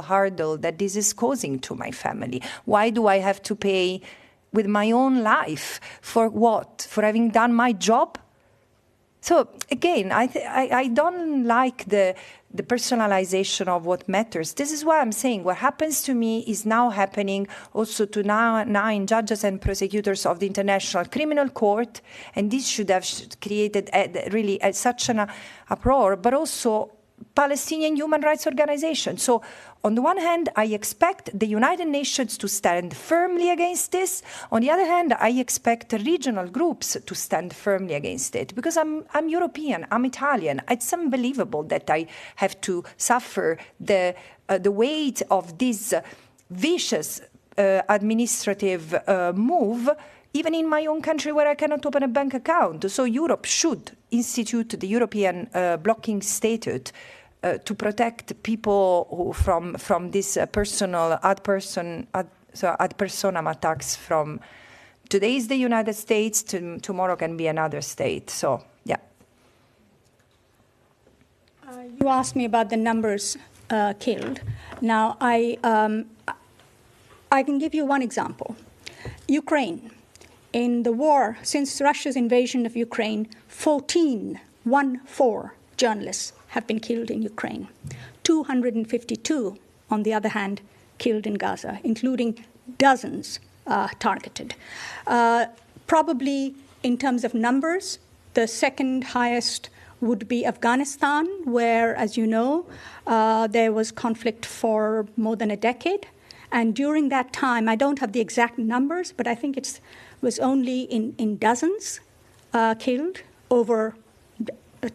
hurdle that this is causing to my family. Why do I have to pay with my own life for what? For having done my job? So again, I don't like the personalization of what matters. This is why I'm saying what happens to me is now happening also to 9 judges and prosecutors of the International Criminal Court, and this should have created really such an uproar, but also Palestinian human rights organizations. So on the one hand, I expect the United Nations to stand firmly against this. On the other hand, I expect regional groups to stand firmly against it, because I'm European, I'm Italian. It's unbelievable that I have to suffer the weight of this vicious administrative move, even in my own country where I cannot open a bank account. So Europe should institute the European blocking statute to protect people who from this personal ad personam attacks from today is the United States, tomorrow can be another state. So, yeah. You asked me about the numbers killed. Now, I can give you one example. Ukraine. In the war, since Russia's invasion of Ukraine, 14 journalists have been killed in Ukraine. 252, on the other hand, killed in Gaza, including dozens targeted. Probably in terms of numbers, the second highest would be Afghanistan, where, as you know, there was conflict for more than a decade. And during that time, I don't have the exact numbers, but I think it was only in dozens killed over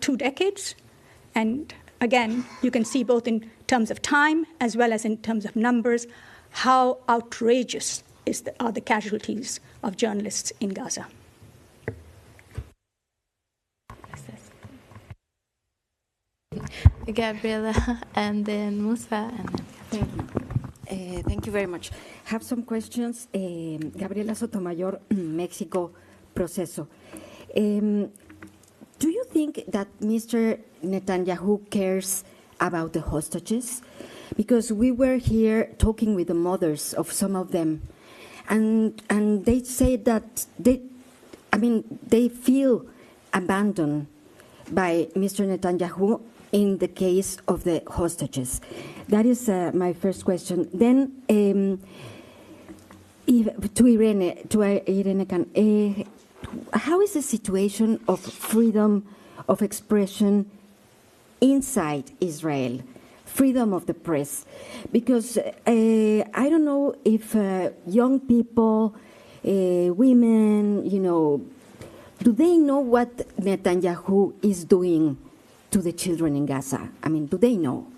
2 decades. And again, you can see both in terms of time as well as in terms of numbers how outrageous are the casualties of journalists in Gaza. Gabriela, and then Musa, and then thank you very much. Have some questions. Gabriela Sotomayor, Mexico Proceso. Do you think that Mr. Netanyahu cares about the hostages? Because we were here talking with the mothers of some of them, and they say that they feel abandoned by Mr. Netanyahu in the case of the hostages. That is my first question. Then to Irene Khan, how is the situation of freedom of expression inside Israel, freedom of the press? Because I don't know if young people, women, do they know what Netanyahu is doing to the children in Gaza? I mean, do they know?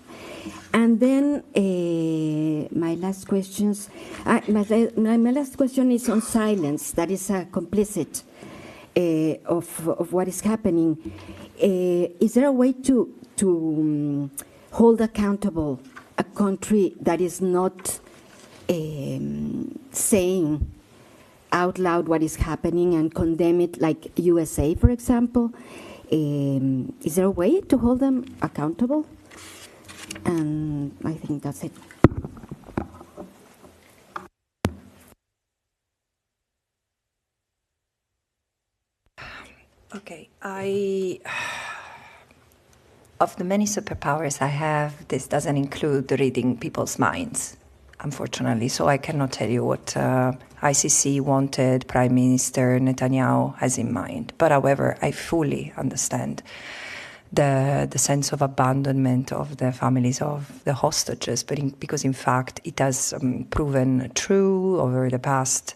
And then my last question is on silence. That is complicit of what is happening. Is there a way to hold accountable a country that is not saying out loud what is happening and condemn it, like USA, for example? Is there a way to hold them accountable? And I think that's it. Okay, of the many superpowers I have, this doesn't include reading people's minds, unfortunately. So I cannot tell you what ICC wanted Prime Minister Netanyahu has in mind. But however, I fully understand the sense of abandonment of the families of the hostages, because in fact it has proven true over the past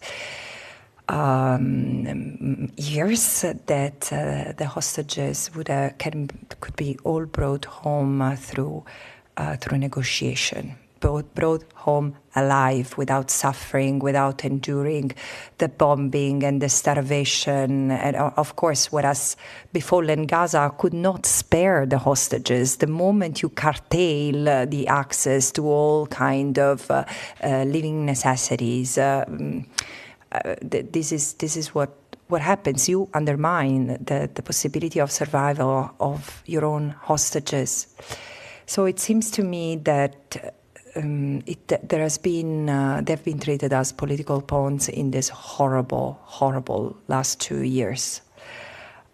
years that the hostages could be all brought home through negotiation, brought home alive, without suffering, without enduring the bombing and the starvation. And of course, what has befallen Gaza could not spare the hostages. The moment you curtail the access to all kind of living necessities, this is what happens. You undermine the possibility of survival of your own hostages. So it seems to me that they've been treated as political pawns in this horrible last 2 years.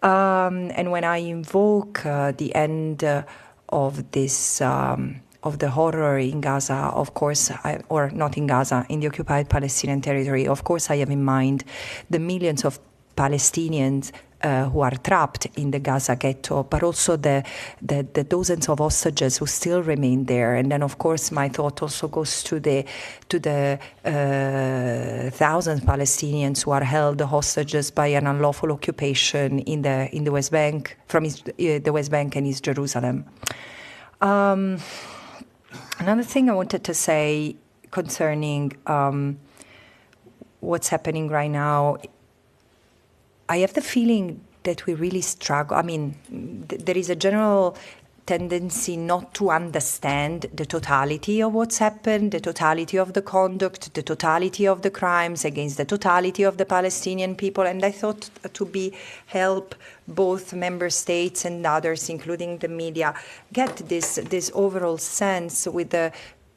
And when I invoke the end of this of the horror in Gaza, of course, or not in Gaza, in the occupied Palestinian territory, of course I have in mind the millions of Palestinians who are trapped in the Gaza ghetto, but also the dozens of hostages who still remain there. And then, of course, my thought also goes to the thousands of Palestinians who are held hostages by an unlawful occupation in the West Bank, from the West Bank and East Jerusalem. Another thing I wanted to say concerning what's happening right now, I have the feeling that we really struggle. I mean, there is a general tendency not to understand the totality of what's happened, the totality of the conduct, the totality of the crimes against the totality of the Palestinian people. And I thought to help both member states and others, including the media, get this overall sense with the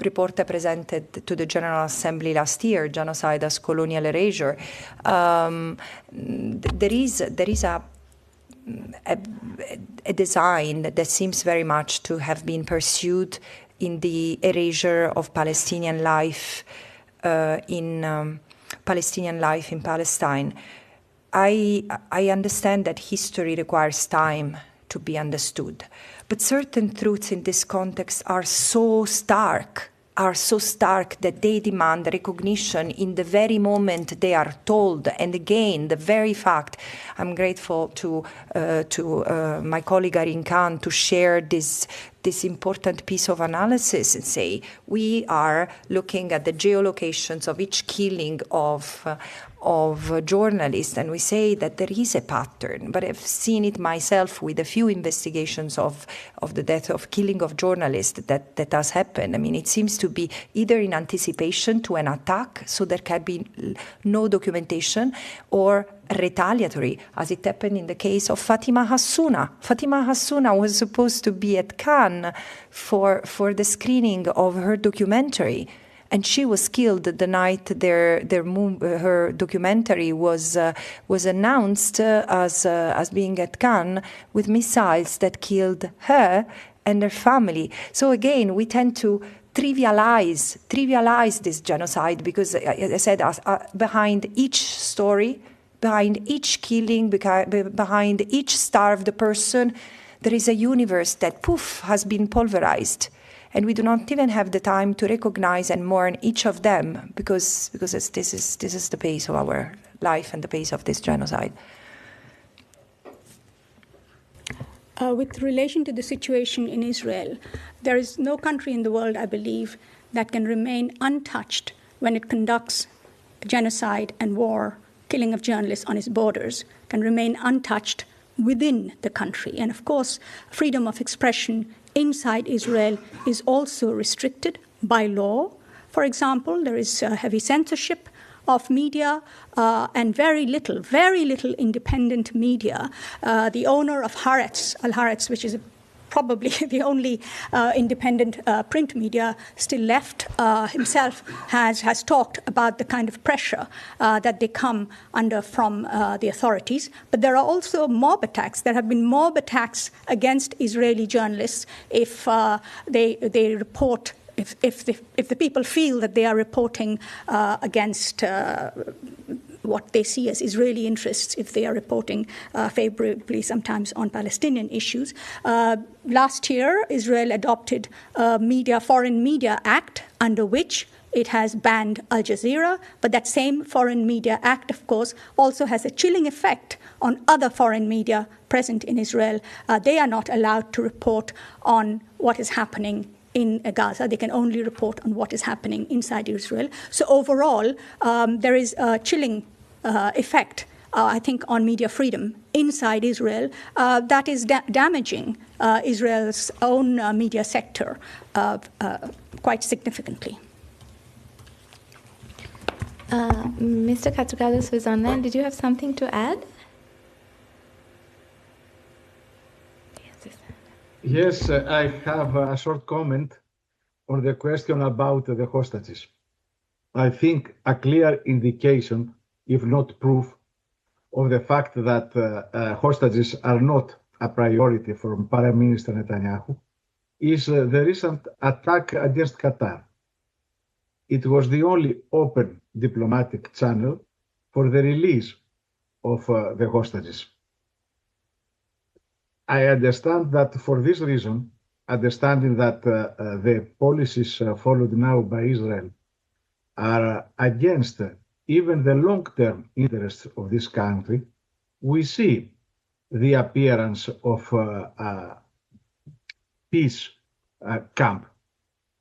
report I presented to the General Assembly last year, Genocide as Colonial Erasure. There is a design that seems very much to have been pursued in the erasure of Palestinian life in Palestine. I understand that history requires time to be understood, but certain truths in this context are so stark that they demand recognition in the very moment they are told. And again, the very fact, I'm grateful to my colleague Arin Khan to share this important piece of analysis and say, we are looking at the geolocations of each killing of journalists, and we say that there is a pattern, but I've seen it myself with a few investigations of the death of killing of journalists that has happened. I mean, it seems to be either in anticipation to an attack, so there can be no documentation, or retaliatory, as it happened in the case of Fatima Hassouna. Fatima Hassouna was supposed to be at Cannes for the screening of her documentary, and she was killed the night her documentary was announced as being at Cannes, with missiles that killed her and her family. So again, we tend to trivialize this genocide, because, as I said, behind each story, behind each killing, behind each starved person, there is a universe that, poof, has been pulverized. And we do not even have the time to recognize and mourn each of them, because this is the pace of our life and the pace of this genocide. with relation to the situation in Israel, there is no country in the world, I believe, that can remain untouched when it conducts genocide and war, killing of journalists on its borders, can remain untouched within the country. And of course, freedom of expression inside Israel is also restricted by law. For example, there is heavy censorship of media and very little independent media. The owner of Haaretz, Al-Haaretz, which is probably the only independent print media still left, himself has talked about the kind of pressure that they come under from the authorities. But there are also mob attacks. There have been mob attacks against Israeli journalists if they report. If the people feel that they are reporting against what they see as Israeli interests, if they are reporting favorably sometimes on Palestinian issues. Last year, Israel adopted a Foreign Media Act under which it has banned Al Jazeera, but that same Foreign Media Act, of course, also has a chilling effect on other foreign media present in Israel. They are not allowed to report on what is happening in Gaza. They can only report on what is happening inside Israel. So overall, there is a chilling effect, I think, on media freedom inside Israel that is damaging Israel's own media sector quite significantly. Mr. Katsoukalos, who is online, did you have something to add? Yes, I have a short comment on the question about the hostages. I think a clear indication, if not proof, of the fact that hostages are not a priority for Prime Minister Netanyahu is the recent attack against Qatar. It was the only open diplomatic channel for the release of the hostages. I understand that for this reason, understanding that the policies followed now by Israel are against even the long-term interests of this country, we see the appearance of a peace camp.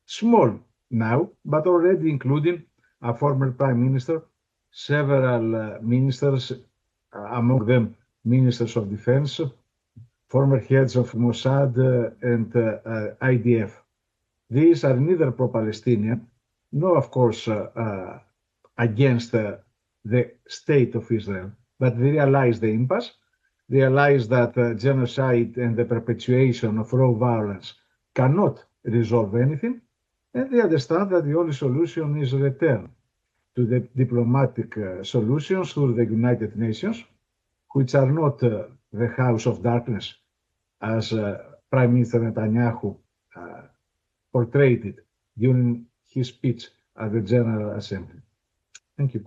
Small now, but already including a former prime minister, several ministers, among them ministers of defense, former heads of Mossad and IDF. These are neither pro-Palestinian, nor, of course, against the state of Israel, but they realize the impasse, realize that genocide and the perpetuation of raw violence cannot resolve anything, and they understand that the only solution is return to the diplomatic solutions through the United Nations, which are not the house of darkness, as Prime Minister Netanyahu portrayed it during his speech at the General Assembly. Thank you.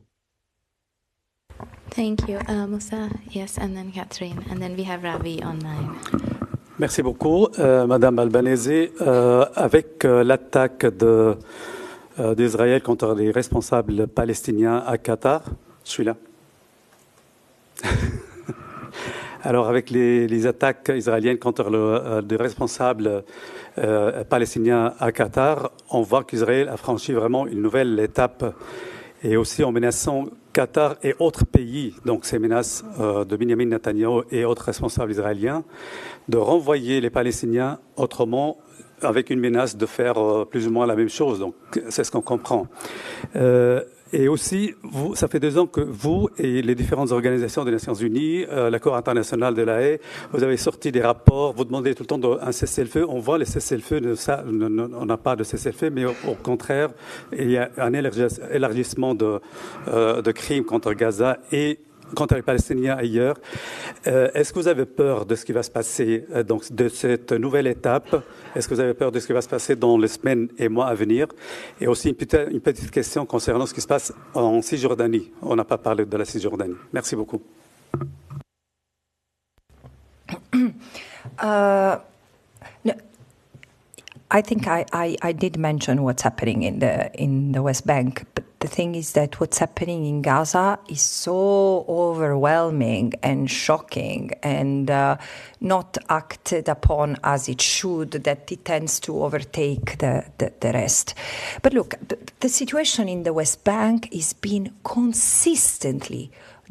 Thank you. Musa, yes, and then Catherine, and then we have Ravi online. Merci beaucoup, Madame Albanese. Avec l'attaque d'Israël contre les responsables palestiniens à Qatar, je suis là. Alors, avec les attaques israéliennes contre les responsables palestiniens à Qatar, on voit qu'Israël a franchi vraiment une nouvelle étape. Et aussi en menaçant Qatar et autres pays, donc ces menaces de Benjamin Netanyahu et autres responsables israéliens, de renvoyer les Palestiniens autrement, avec une menace de faire plus ou moins la même chose. Donc, c'est ce qu'on comprend. Et aussi, ça fait 2 ans que vous et les différentes organisations des Nations Unies, la Cour internationale de la haie, vous avez sorti des rapports, vous demandez tout le temps un cessez-le-feu. On voit les cessez-le-feu, on n'a pas de cessez-le-feu, mais au contraire, il y a un élargissement de crimes contre Gaza et contre les Palestiniens ailleurs. Est-ce que vous avez peur de ce qui va se passer, donc de cette nouvelle étape? Est-ce que vous avez peur de ce qui va se passer dans les semaines et mois à venir? Et aussi une petite question concernant ce qui se passe en Cisjordanie. On n'a pas parlé de la Cisjordanie. Merci beaucoup. I think I did mention what's happening in the West Bank, but the thing is that what's happening in Gaza is so overwhelming and shocking and not acted upon as it should, that it tends to overtake the rest. But look, the situation in the West Bank is been consistently,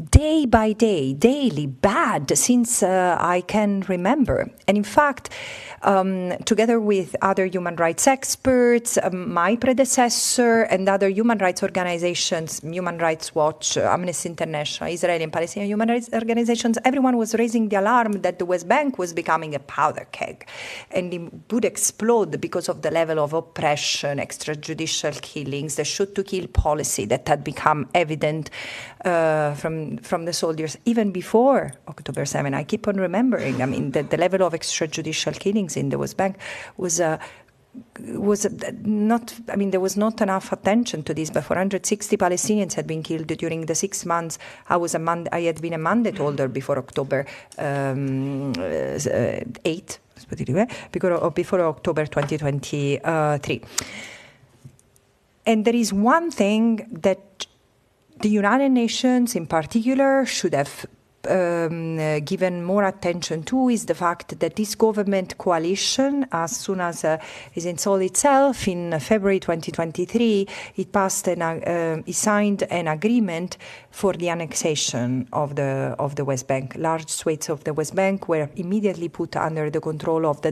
day by day, daily, bad since I can remember. And in fact, together with other human rights experts, my predecessor and other human rights organizations, Human Rights Watch, Amnesty International, Israeli and Palestinian human rights organizations, everyone was raising the alarm that the West Bank was becoming a powder keg and it would explode because of the level of oppression, extrajudicial killings, the shoot-to-kill policy that had become evident from the soldiers even before October 7. I keep on remembering, I mean, the level of extrajudicial killings in the West Bank was not, I mean, there was not enough attention to this, but 460 Palestinians had been killed during the 6 months. I had been a mandate holder before October 8, before October 2023. And there is one thing that the United Nations in particular should have given more attention to, is the fact that this government coalition, as soon as it installed itself in February 2023, it signed an agreement for the annexation of the West Bank. Large swathes of the West Bank were immediately put under the control of the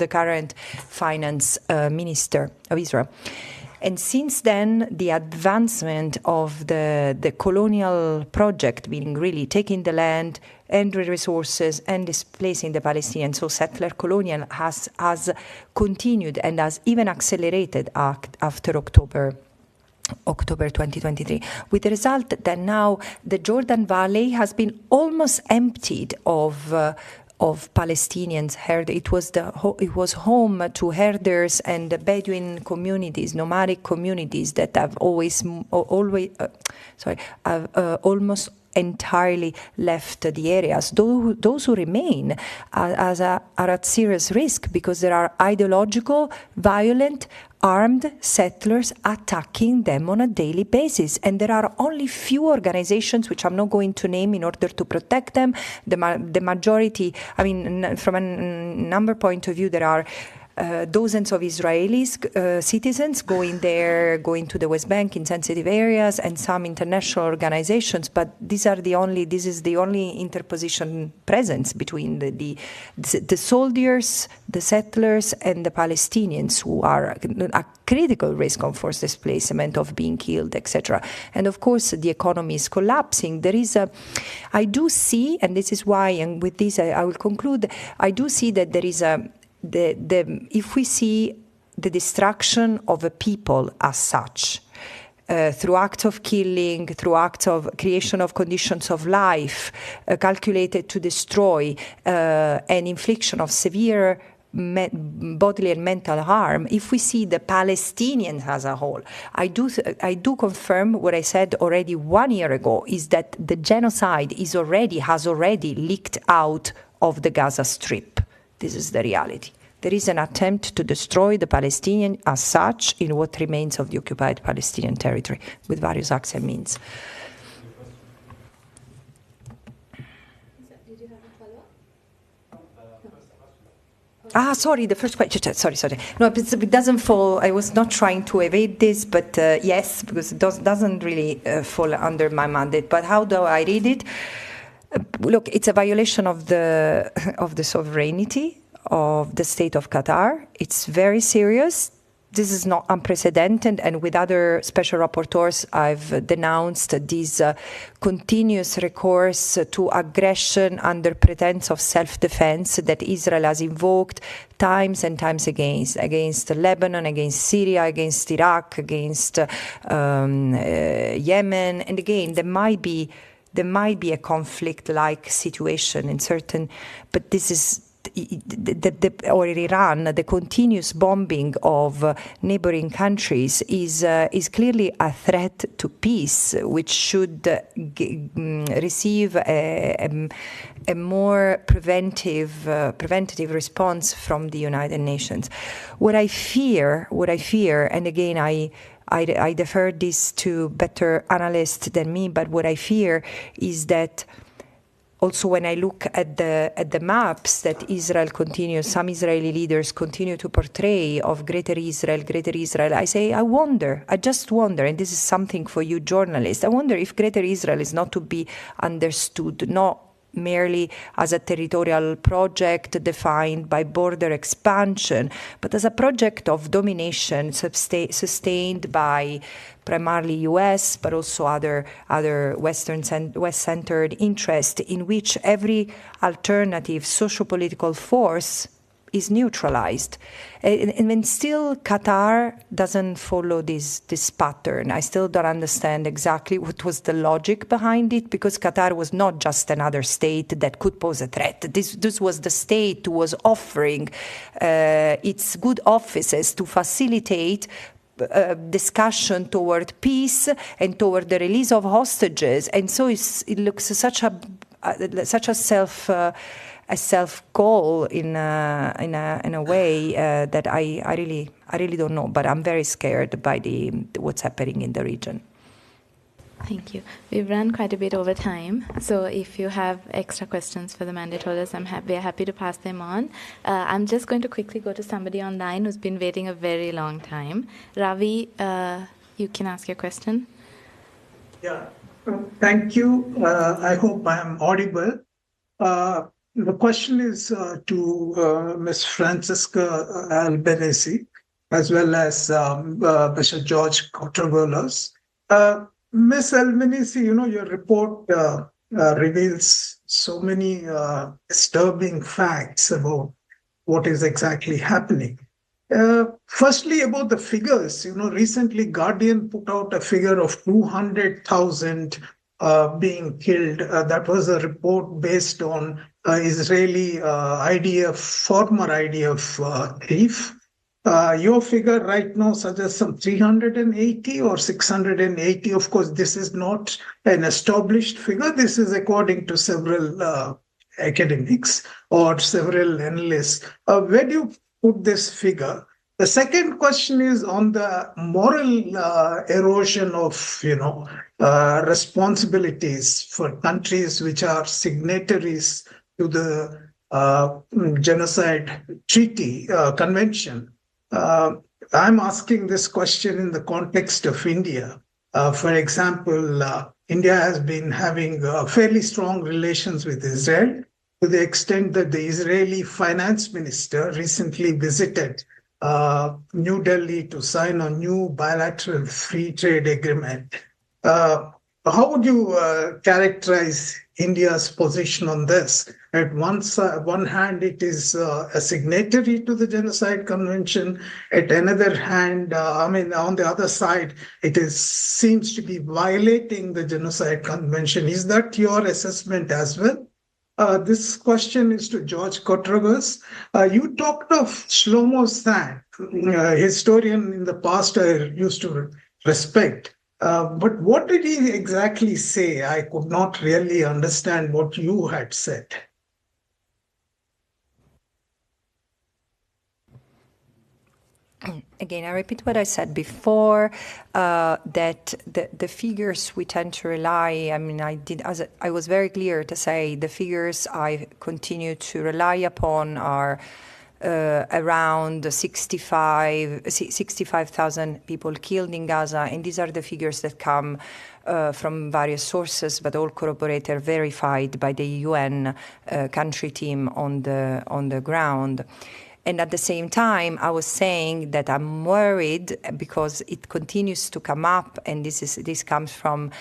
current finance minister of Israel. And since then, the advancement of the colonial project, meaning really taking the land and the resources and displacing the Palestinians, so settler colonial, has continued and has even accelerated after October 2023, with the result that now the Jordan Valley has been almost emptied of Palestinians. It was home to herders and Bedouin communities, nomadic communities that have almost entirely left the areas. Those who remain are at serious risk because there are ideological, violent, armed settlers attacking them on a daily basis. And there are only few organizations, which I'm not going to name, in order to protect them. The majority, I mean, from a number point of view, there are dozens of Israelis, citizens going to the West Bank in sensitive areas, and some international organizations, but this is the only interposition presence between the soldiers, the settlers, and the Palestinians, who are at critical risk of forced displacement, of being killed, etc. And of course, the economy is collapsing. I do see, and this is why, and with this I will conclude, I do see that there is if we see the destruction of a people as such, through acts of killing, through acts of creation of conditions of life calculated to destroy, and infliction of severe bodily and mental harm, if we see the Palestinians as a whole, I do confirm what I said already 1 year ago, is that the genocide has already leaked out of the Gaza Strip. This is the reality. There is an attempt to destroy the Palestinian as such in what remains of the occupied Palestinian territory with various acts and means. Did you have a follow-up? Sorry, the first question. Sorry. No, it doesn't fall. I was not trying to evade this, but yes, because it doesn't really fall under my mandate. But how do I read it? Look, it's a violation of the sovereignty of the state of Qatar. It's very serious. This is not unprecedented, and with other special rapporteurs, I've denounced this continuous recourse to aggression under pretense of self-defense that Israel has invoked times and times against Lebanon, against Syria, against Iraq, against Yemen. And again, there might be a conflict-like situation in certain, but this is or Iran. The continuous bombing of neighboring countries is clearly a threat to peace, which should receive a more preventative response from the United Nations. What I fear, and again, I I defer this to better analysts than me, but what I fear is that also when I look at the maps that some Israeli leaders continue to portray of Greater Israel, I just wonder, and this is something for you journalists, I wonder if Greater Israel is not to be understood, not merely as a territorial project defined by border expansion, but as a project of domination sustained by primarily US, but also other West-centered interest, in which every alternative socio-political force is neutralized. And when still Qatar doesn't follow this pattern. I still don't understand exactly what was the logic behind it, because Qatar was not just another state that could pose a threat. This was the state who was offering its good offices to facilitate discussion toward peace and toward the release of hostages. And so it looks such a self goal in a way that I really don't know. But I'm very scared by what's happening in the region. Thank you. We've run quite a bit over time, so if you have extra questions for the mandate holders, we are happy to pass them on. I'm just going to quickly go to somebody online who's been waiting a very long time. Ravi, you can ask your question. Yeah, thank you. I hope I am audible. The question is to Ms. Francesca Albanese, as well as Mr. George Kotrovolos. Ms. Albanese, your report reveals so many disturbing facts about what is exactly happening. Firstly, about the figures, recently Guardian put out a figure of 200,000 being killed. That was a report based on Israeli former IDF chief. Your figure right now suggests some 380 or 680. Of course, this is not an established figure. This is according to several academics or several analysts. Where do you put this figure? The second question is on the moral erosion of, responsibilities for countries which are signatories to the genocide treaty convention. I'm asking this question in the context of India. For example, India has been having fairly strong relations with Israel, to the extent that the Israeli finance minister recently visited New Delhi to sign a new bilateral free trade agreement. How would you characterize India's position on this? At one hand, it is a signatory to the Genocide Convention. At another hand, on the other side, seems to be violating the Genocide Convention. Is that your assessment as well? This question is to George Kotrovolos. You talked of Shlomo Sand, a historian in the past I used to respect. But what did he exactly say? I could not really understand what you had said. Again, I repeat what I said before, that the figures we tend to rely, I was very clear to say the figures I continue to rely upon are around 65,000 people killed in Gaza, and these are the figures that come from various sources, but all corroborated, verified by the UN country team on the ground. And at the same time, I was saying that I'm worried because it continues to come up, and this comes from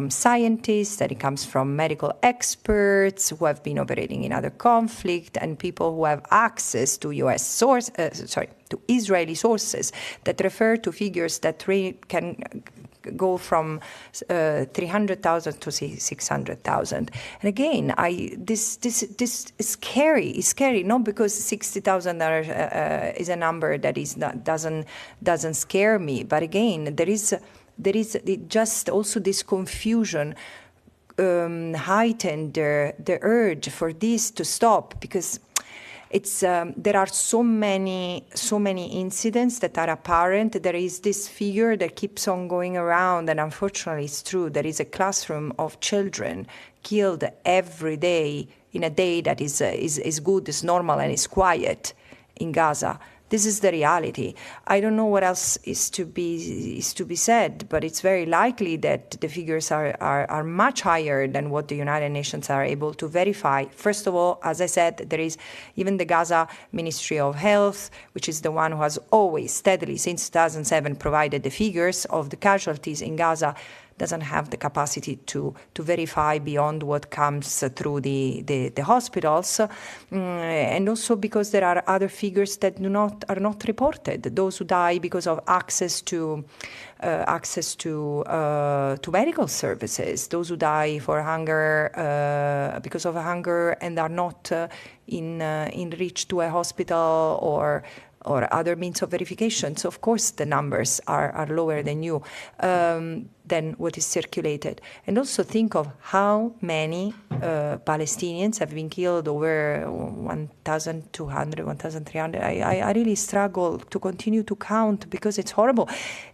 scientists, and it comes from medical experts who have been operating in other conflict, and people who have access to to Israeli sources that refer to figures that can go from 300,000 to 600,000. And again, this is scary. It's scary, not because 60,000 is a number that doesn't scare me, but again, there is just also this confusion heightened the urge for this to stop, because there are so many incidents that are apparent. There is this figure that keeps on going around, and unfortunately it's true. There is a classroom of children killed every day in a day that is good, is normal, and is quiet in Gaza. This is the reality. I don't know what else is to be said, but it's very likely that the figures are much higher than what the United Nations are able to verify. First of all, as I said, there is even the Gaza Ministry of Health, which is the one who has always steadily since 2007 provided the figures of the casualties in Gaza, doesn't have the capacity to verify beyond what comes through the hospitals, and also because there are other figures that are not reported. Those who die because of access to medical services, those who die for hunger because of hunger and are not in reach to a hospital or other means of verification. So of course the numbers are lower than what is circulated. And also think of how many Palestinians have been killed, over 1,200, 1,300. I really struggle to continue to count because it's horrible,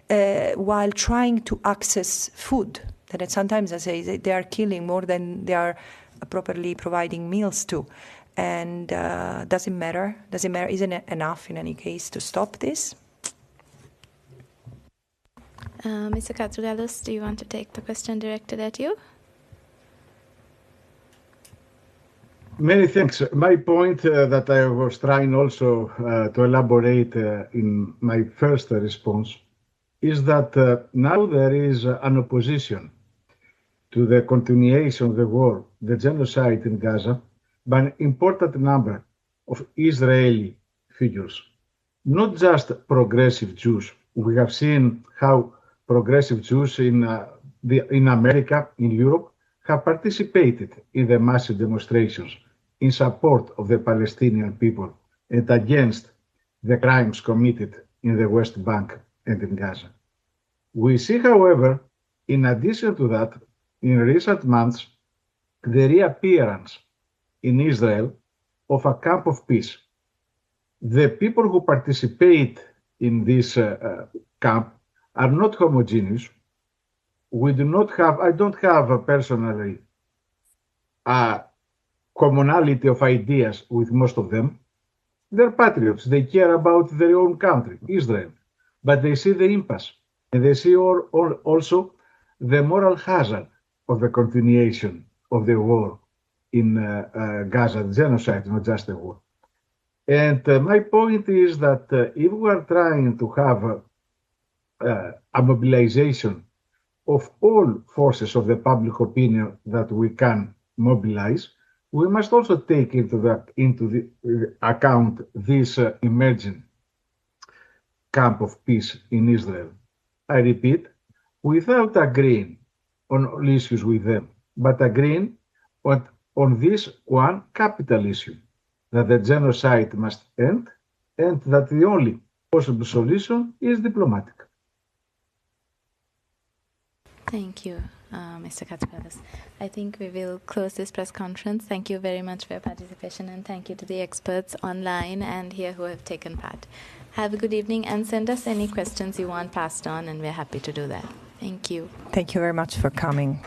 while trying to access food. That sometimes I say they are killing more than they are properly providing meals to. And does it matter? Isn't it enough in any case to stop this? Mr. Katrougalos, do you want to take the question directed at you? Many thanks. My point that I was trying also to elaborate in my first response is that now there is an opposition to the continuation of the war, the genocide in Gaza, by an important number of Israeli figures, not just progressive Jews. We have seen how progressive Jews in America, in Europe, have participated in the massive demonstrations in support of the Palestinian people and against the crimes committed in the West Bank and in Gaza. We see, however, in addition to that, in recent months, the reappearance in Israel of a camp of peace. The people who participate in this camp are not homogeneous. I don't have personally a commonality of ideas with most of them. They're patriots. They care about their own country, Israel, but they see the impasse, and they see also the moral hazard of the continuation of the war in Gaza, the genocide, not just the war. And my point is that if we are trying to have a mobilization of all forces of the public opinion that we can mobilize, we must also take into account this emerging camp of peace in Israel. I repeat, without agreeing on all issues with them, but agreeing on this one capital issue, that the genocide must end and that the only possible solution is diplomatic. Thank you, Mr. Katrougalos. I think we will close this press conference. Thank you very much for your participation, and thank you to the experts online and here who have taken part. Have a good evening, and send us any questions you want passed on, and we're happy to do that. Thank you. Thank you very much for coming.